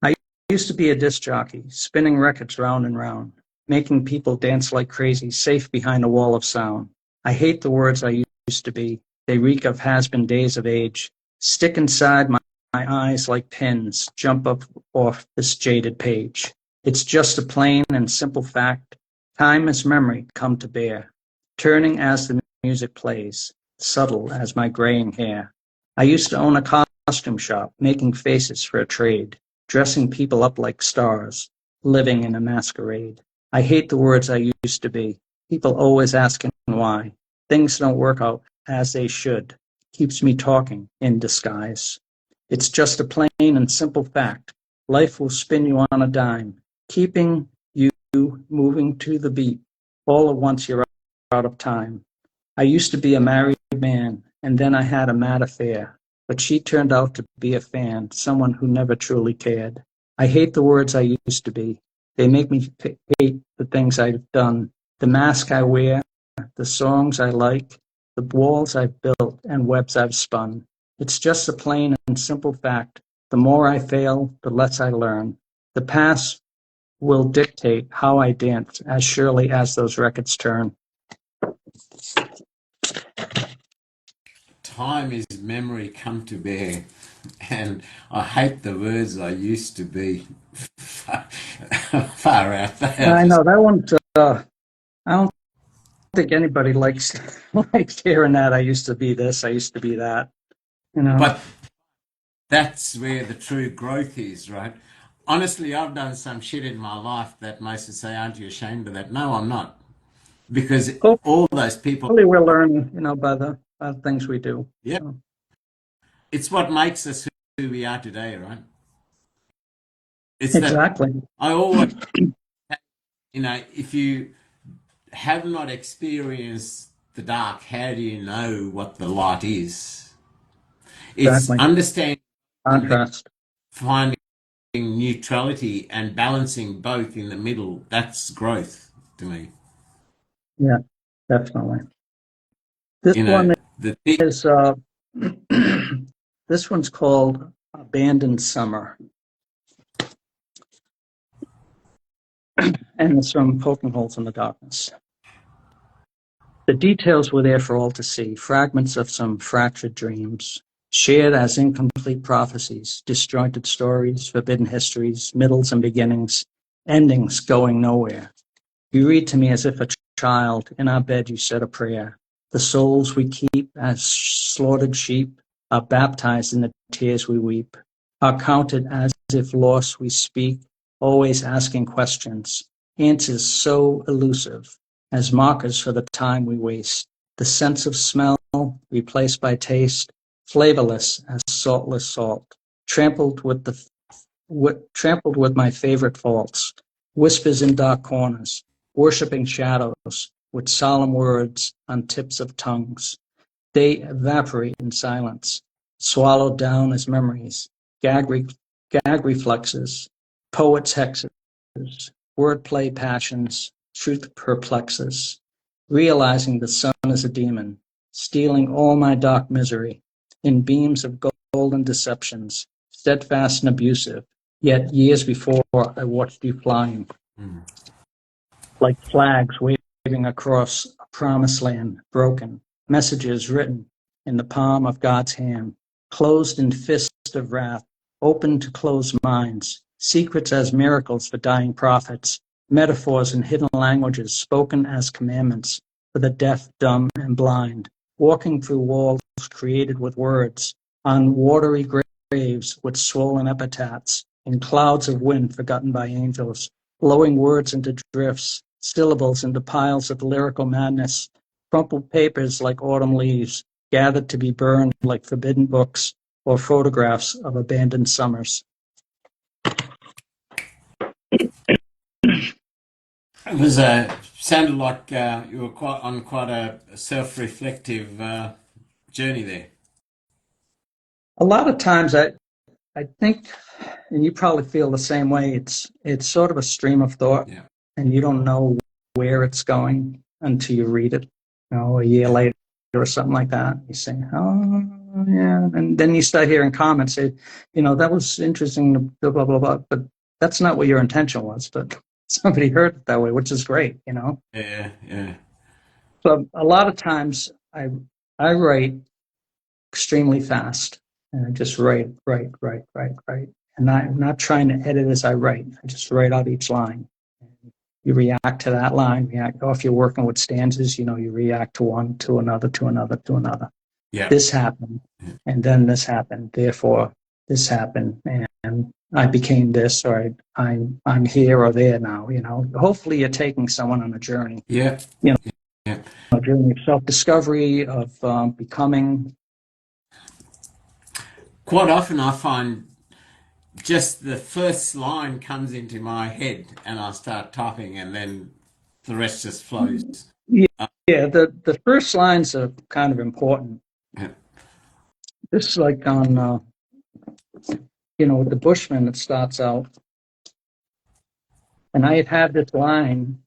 I used to be a disc jockey, spinning records round and round, making people dance like crazy, safe behind a wall of sound. I hate the words I used to be. They reek of has-been days of age, stick inside my eyes like pins, jump up off this jaded page. It's just a plain and simple fact. Time is memory come to bear, turning as the music plays, subtle as my graying hair. I used to own a costume shop, making faces for a trade, dressing people up like stars, living in a masquerade. I hate the words I used to be, people always asking why. Things don't work out as they should, keeps me talking in disguise. It's just a plain and simple fact. Life will spin you on a dime, keeping you moving to the beat. All at once you're out of time. I used to be a married man, and then I had a mad affair, but she turned out to be a fan, someone who never truly cared. I hate the words I used to be. They make me hate the things I've done, the mask I wear, the songs I like, the the walls I've built and webs I've spun. It's just a plain and simple fact. The more I fail, the less I learn. The past will dictate how I dance as surely as those records turn. Time is memory come to bear, and I hate the words I used to be. Far out. They are I just. know that one. I don't think anybody likes likes hearing that. I used to be this. I used to be that. You know. But that's where the true growth is, right? Honestly, I've done some shit in my life that most would say, "Aren't you ashamed of that?" No, I'm not, because all those people. Hopefully, we're learning. By the things we do. Yeah, So. it's what makes us who we are today, right? It's that Exactly. I always, if you have not experienced the dark, how do you know what the light is? It's Exactly. understanding, Contrast. finding neutrality and balancing both in the middle. That's growth to me. Yeah, definitely. This You know, one the is this one's called Abandoned Summer, and it's from Poking Holes in the Darkness. The details were there for all to see, fragments of some fractured dreams, shared as incomplete prophecies, disjointed stories, forbidden histories, middles and beginnings, endings going nowhere. You read to me as if a child, in our bed you said a prayer. The souls we keep as slaughtered sheep are baptized in the tears we weep, are counted as if lost we speak, always asking questions, answers so elusive as markers for the time we waste, the sense of smell replaced by taste, flavorless as saltless salt, trampled with my favorite faults, whispers in dark corners, worshipping shadows with solemn words on tips of tongues. They evaporate in silence, swallowed down as memories, gag reflexes, poets' hexes, wordplay passions, truth perplexes, realizing the sun is a demon, stealing all my dark misery, in beams of golden deceptions, steadfast and abusive, yet years before I watched you flying, like flags waving across a promised land, broken, messages written in the palm of God's hand, closed in fist of wrath, open to closed minds, secrets as miracles for dying prophets, metaphors in hidden languages spoken as commandments for the deaf, dumb, and blind, walking through walls created with words, on watery graves with swollen epitaphs, in clouds of wind forgotten by angels, blowing words into drifts, syllables into piles of lyrical madness, crumpled papers like autumn leaves, gathered to be burned like forbidden books or photographs of abandoned summers. It was sounded like you were quite a self-reflective journey there. A lot of times I think, and you probably feel the same way, it's sort of a stream of thought, Yeah. and you don't know where it's going until you read it, a year later or something like that. You say, oh, yeah. And then you start hearing comments say, that was interesting, blah, blah, blah, blah. But that's not what your intention was. But somebody heard it that way, which is great, Yeah, yeah. So a lot of times I write extremely fast. And I just write. And I'm not trying to edit as I write. I just write out each line. You react to that line. If you're working with stanzas, you react to one, to another, to another, to another. Yeah. This happened, and then this happened. Therefore, this happened, and I became this, or I'm here or there now. Hopefully, you're taking someone on a journey. Yeah. Yeah. A journey of self-discovery, of becoming. Quite often, I find just the first line comes into my head, and I start typing, and then the rest just flows. Yeah, the first lines are kind of important. Yeah. This is like on, with the Bushman, it starts out, and I had this line,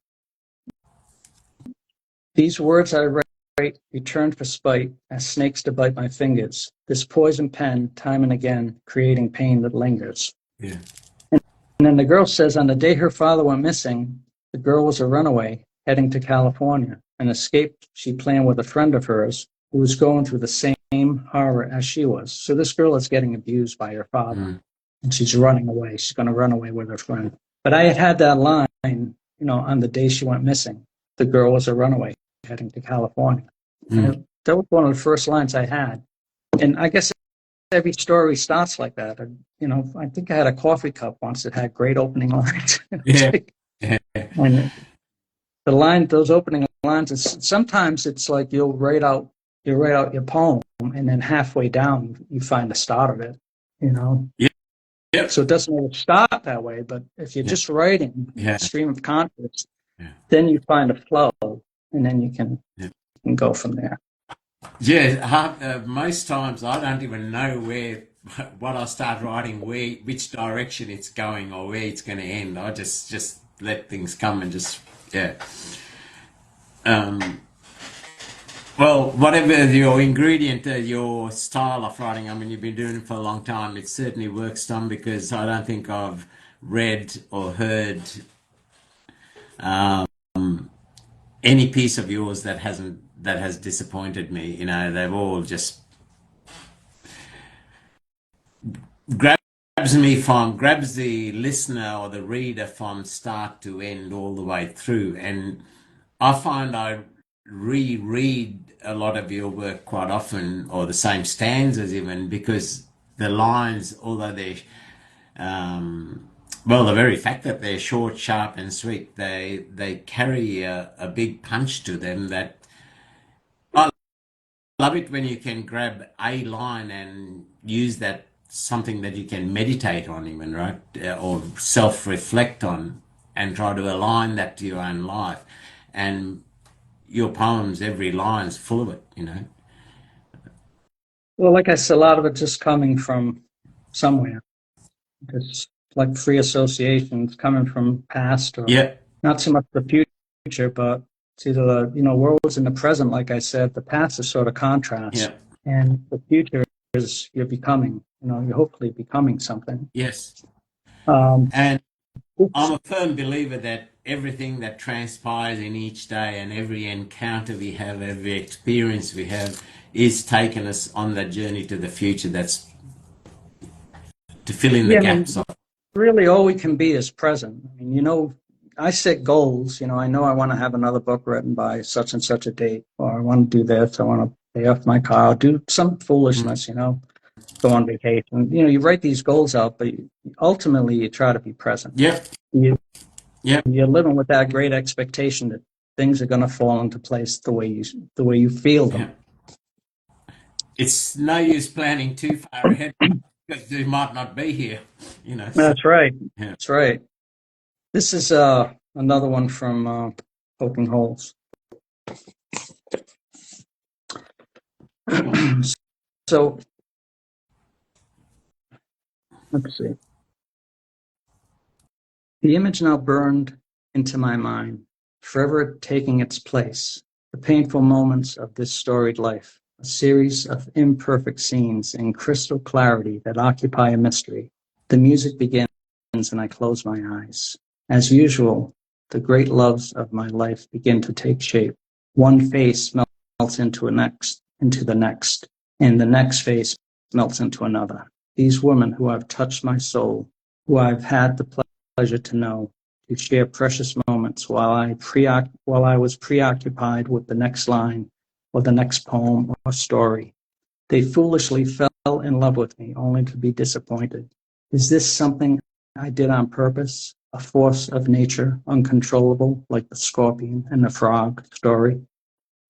these words I write right, returned for spite, as snakes to bite my fingers. This poison pen, time and again, creating pain that lingers. Yeah. And then the girl says, on the day her father went missing, the girl was a runaway heading to California. An escape she planned with a friend of hers who was going through the same horror as she was. So this girl is getting abused by her father, and she's running away. She's going to run away with her friend. But I had that line, on the day she went missing, the girl was a runaway heading to California. And that was one of the first lines I had. And I guess every story starts like that. I think I had a coffee cup once that had great opening lines. Yeah. And those opening lines, sometimes it's like you'll write out your poem, and then halfway down you find the start of it. Yeah. Yep. So it doesn't always start that way, but if you're just writing stream of consciousness, then you find a flow, and then you can go from there. Yeah, most times I don't even know what I start writing, which direction it's going or where it's going to end. I just let things come and just well, whatever your ingredient, your style of writing, I mean, you've been doing it for a long time. It certainly works, Tom, because I don't think I've read or heard any piece of yours that has disappointed me. They've all just grabs the listener or the reader from start to end all the way through. And I find I reread a lot of your work quite often, or the same stanzas even, because the lines, although they're the very fact that they're short, sharp, and sweet, they carry a big punch to them. That I love it when you can grab a line and use that something that you can meditate on, even, right, or self-reflect on, and try to align that to your own life. And your poems, every line's full of it. Well, like I said, a lot of it just coming from somewhere. It's like free associations coming from past, or not so much the future, but it's either the world's in the present. Like I said, the past is sort of contrast, and the future is you're becoming. You're hopefully becoming something. Yes. And I'm a firm believer that everything that transpires in each day, and every encounter we have, every experience we have, is taking us on that journey to the future. That's to fill in the gaps. Really, all we can be is present. I mean, I set goals. I know I want to have another book written by such and such a date, or I want to do this. I want to pay off my car, do some foolishness. Go on vacation. You write these goals out, but ultimately you try to be present. You're living with that great expectation that things are going to fall into place the way you feel them. It's no use planning too far ahead, because you might not be here. That's right. That's right. This is another one from Poking Holes. So let's see. The image now burned into my mind, forever taking its place. The painful moments of this storied life, a series of imperfect scenes in crystal clarity that occupy a mystery. The music begins and I close my eyes. As usual, the great loves of my life begin to take shape. One face melts into the next, and the next face melts into another. These women who have touched my soul, who I've had the pleasure to know, to share precious moments while I was preoccupied with the next line or the next poem or story. They foolishly fell in love with me, only to be disappointed. Is this something I did on purpose? A force of nature, uncontrollable, like the scorpion and the frog story,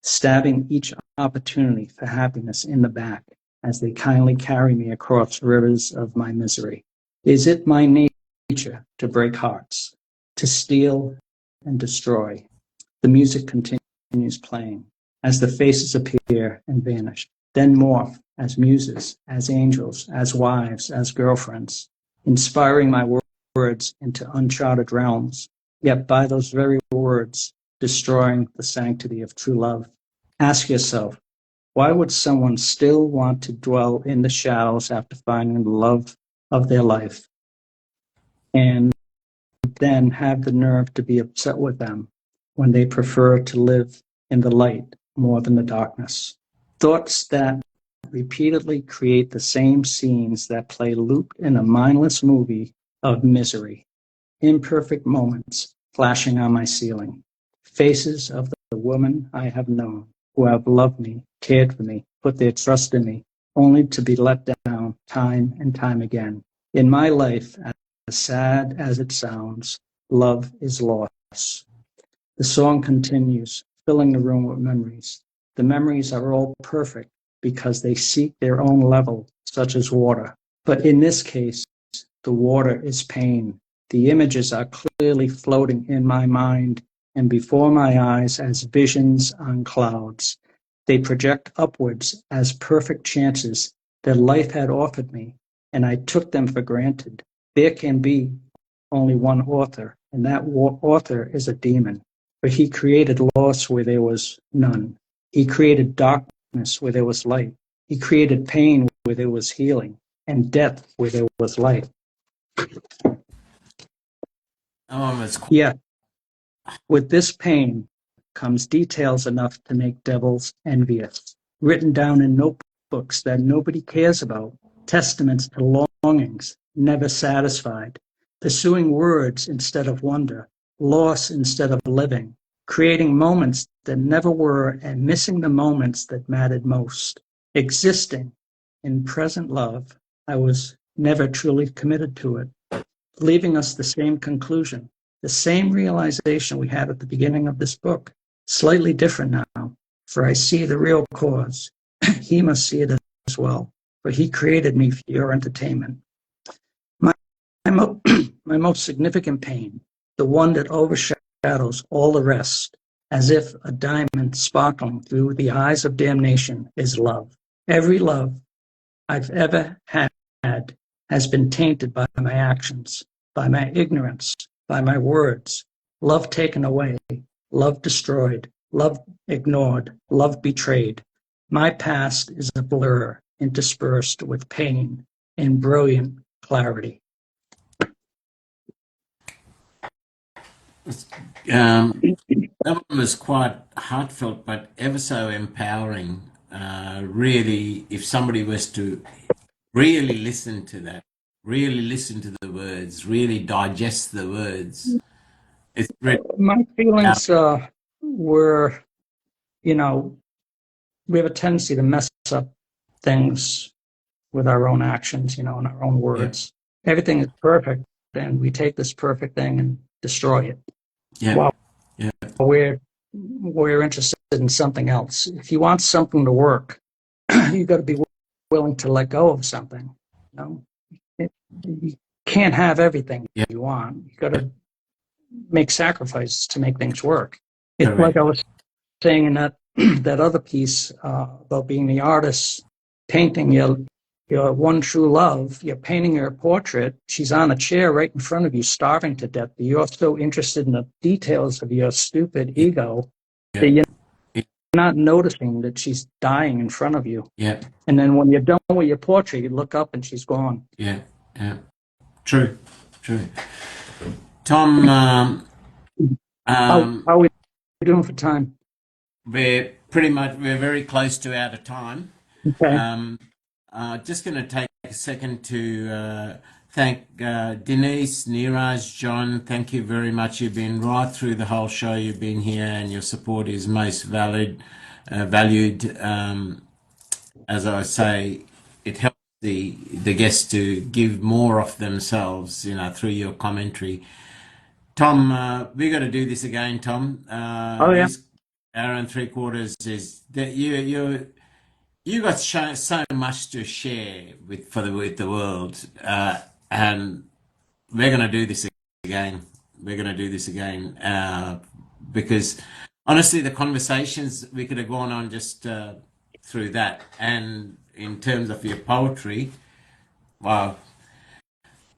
stabbing each opportunity for happiness in the back as they kindly carry me across rivers of my misery. Is it my nature to break hearts, to steal and destroy? The music continues playing as the faces appear and vanish, then morph as muses, as angels, as wives, as girlfriends, inspiring my words into uncharted realms, yet by those very words destroying the sanctity of true love. Ask yourself, why would someone still want to dwell in the shadows after finding the love of their life and then have the nerve to be upset with them when they prefer to live in the light more than the darkness? Thoughts that repeatedly create the same scenes that play looped in a mindless movie of misery. Imperfect moments flashing on my ceiling. Faces of the woman I have known, who have loved me, cared for me, put their trust in me, only to be let down time and time again. In my life, as sad as it sounds, love is lost. The song continues, filling the room with memories. The memories are all perfect because they seek their own level, such as water. But in this case, the water is pain. The images are clearly floating in my mind and before my eyes as visions on clouds. They project upwards as perfect chances that life had offered me, and I took them for granted. There can be only one author, and that author is a demon. For he created loss where there was none. He created darkness where there was light. He created pain where there was healing, and death where there was life. Yet, with this pain comes details enough to make devils envious, written down in notebooks that nobody cares about, testaments to longings never satisfied, pursuing words instead of wonder, loss instead of living, creating moments that never were and missing the moments that mattered most. Existing in present love, I was never truly committed to it, leaving us the same conclusion, the same realization we had at the beginning of this book, slightly different now, for I see the real cause. He must see it as well, for he created me for your entertainment. My most significant pain, the one that overshadows all the rest, as if a diamond sparkling through the eyes of damnation, is love. Every love I've ever had has been tainted by my actions, by my ignorance, by my words. Love taken away, love destroyed, love ignored, love betrayed. My past is a blur interspersed with pain and brilliant clarity. That one was quite heartfelt, but ever so empowering. Really, if somebody was to really listen to that, really listen to the words, really digest the words, it's really My powerful. feelings were, you know, we have a tendency to mess up things with our own actions, and our own Yeah, words. Everything is perfect, and we take this perfect thing and destroy it. yeah, While yeah, we're interested in something else. If you want something to work, you got to be willing to let go of something. You can't have everything yeah, you want. You got to make sacrifices to make things work. It's like correct. I was saying in that that other piece about being the artist, painting your one true love. You're painting her portrait. She's on a chair right in front of you, starving to death. You're so interested in the details of your stupid Yeah, ego that yeah, you're yeah, not noticing that she's dying in front of you. yeah, And then when you're done with your portrait, you look up and she's gone. yeah, yeah. True, true. Tom, How are we doing for time? we're very close to out of time. Okay. Um, just going to take a second to thank Denise, Neeraj, John. Thank you very much. You've been right through the whole show. You've been here, and your support is most valued. As I say, it helps the guests to give more of themselves, through your commentary. Tom, we got to do this again, Tom. Oh yeah. This hour and three quarters is that you got so much to share with the world, and we're going to do this again. We're going to do this again because honestly, the conversations we could have gone on just through that, and in terms of your poetry, wow,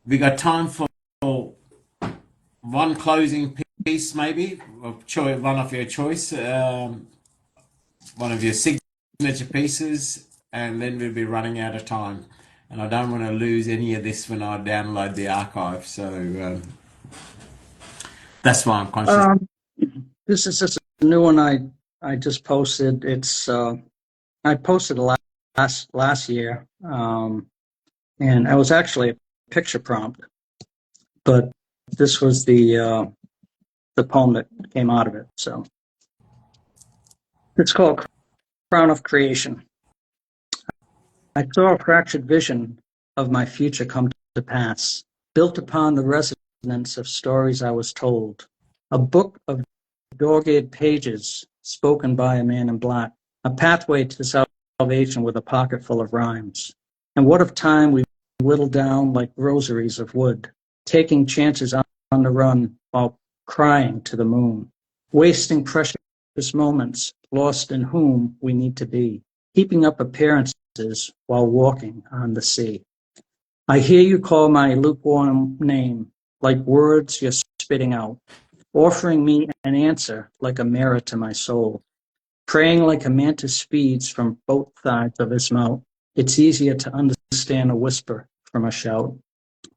we got time for one closing piece, maybe of choice, one of your choice. one of your signature pieces, and then we'll be running out of time. And I don't want to lose any of this when I download the archive. So that's why I'm conscious. This is just a new one I just posted. It's I posted last year, and it was actually a picture prompt, but this was the poem that came out of it. So it's called Crown of Creation. I saw a fractured vision of my future come to pass, built upon the resonance of stories I was told, a book of dog-eared pages spoken by a man in black, a pathway to salvation with a pocket full of rhymes. And what of time we whittle down like rosaries of wood, taking chances on the run while crying to the moon, wasting precious moments, lost in whom we need to be, heaping up appearances while walking on the sea. I hear you call my lukewarm name, like words you're spitting out, offering me an answer like a mirror to my soul, praying like a mantis feeds from both sides of his mouth. It's easier to understand a whisper from a shout.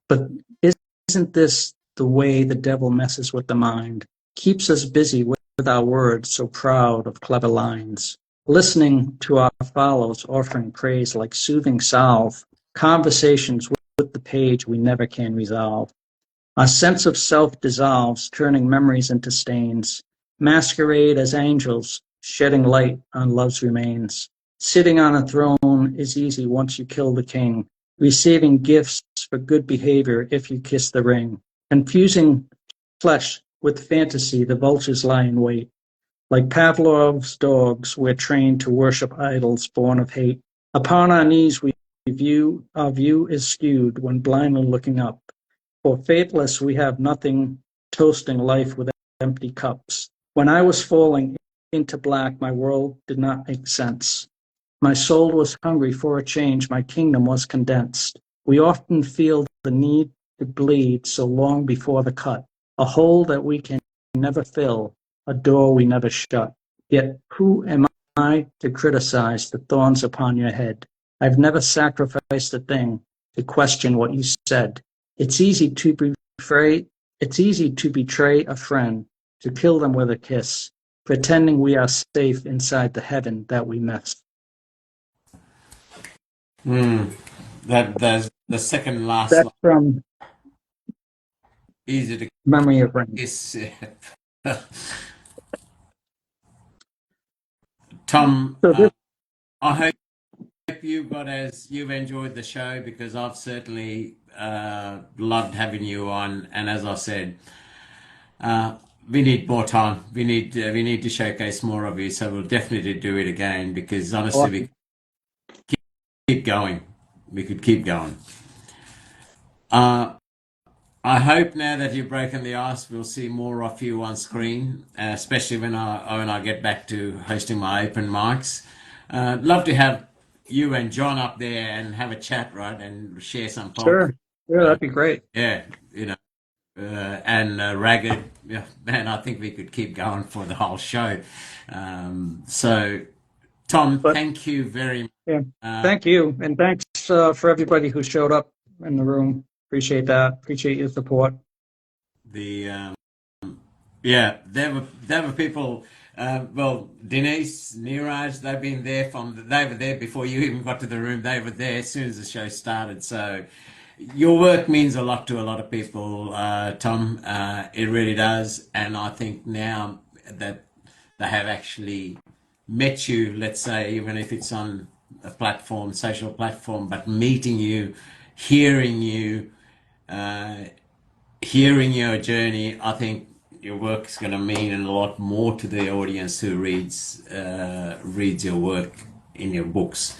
But isn't this the way the devil messes with the mind, keeps us busy with our words, so proud of clever lines, listening to our follows offering praise like soothing salve, conversations with the page we never can resolve. Our sense of self dissolves, turning memories into stains, masquerade as angels, shedding light on love's remains. Sitting on a throne is easy once you kill the king, receiving gifts for good behavior if you kiss the ring, confusing flesh with fantasy, the vultures lie in wait. Like Pavlov's dogs, we're trained to worship idols born of hate. Upon our knees our view is skewed when blindly looking up. For faithless we have nothing, toasting life with empty cups. When I was falling into black, my world did not make sense. My soul was hungry for a change, my kingdom was condensed. We often feel the need to bleed so long before the cut, a hole that we can never fill, a door we never shut. Yet who am I to criticize the thorns upon your head? I've never sacrificed a thing to question what you said. It's easy to betray a friend, to kill them with a kiss, pretending we are safe inside the heaven that we miss. That's the second last That's line. from Easy to Memory of Rain. kiss. Tom, So I hope you've enjoyed the show, because I've certainly loved having you on. And as I said, we need more time. We need to showcase more of you. So we'll definitely do it again, because honestly, we keep going. We could keep going. I hope now that you've broken the ice, we'll see more of you on screen, especially when I get back to hosting my open mics. Love to have you and John up there and have a chat, right, and share some poetry. Sure. Yeah, that'd be great. Yeah, and Ragged, yeah, man, I think we could keep going for the whole show. So, Tom, But thank you very much. yeah, thank you, and thanks for everybody who showed up in the room. Appreciate that. Appreciate your support. The Yeah, there were people. Well, Denise, Neeraj, they were there before you even got to the room. They were there as soon as the show started. So your work means a lot to a lot of people, Tom. It really does. And I think now that they have actually met you, let's say, even if it's on a platform, social platform, but meeting you, hearing you, hearing your journey, I think your work is going to mean a lot more to the audience who reads your work in your books.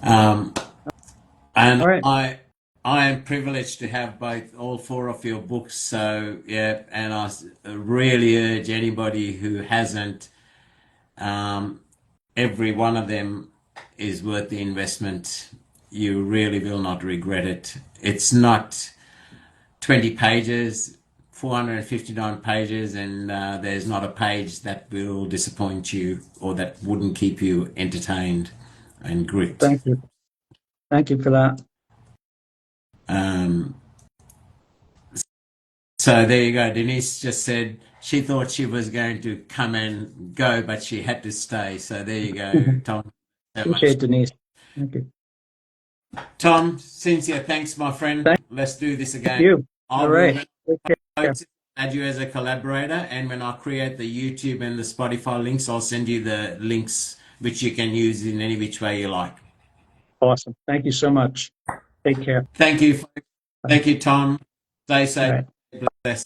And All right. I am privileged to have all four of your books. So yeah, and I really urge anybody who hasn't, every one of them is worth the investment. You really will not regret it. It's not 20 pages, 459 pages, and there's not a page that will disappoint you or that wouldn't keep you entertained and gripped. Thank you. Thank you for that. So there you go. Denise just said she thought she was going to come and go, but she had to stay. So there you go, Tom. So much. Appreciate Denise. Thank you. Tom, Cynthia, thanks, my friend. Thank Let's do this again. you. All right. Add you as a collaborator, and when I create the YouTube and the Spotify links, I'll send you the links which you can use in any which way you like. Awesome. Thank you so much. Take care. Thank you. Thank you, Tom. Stay safe. All right. Bless.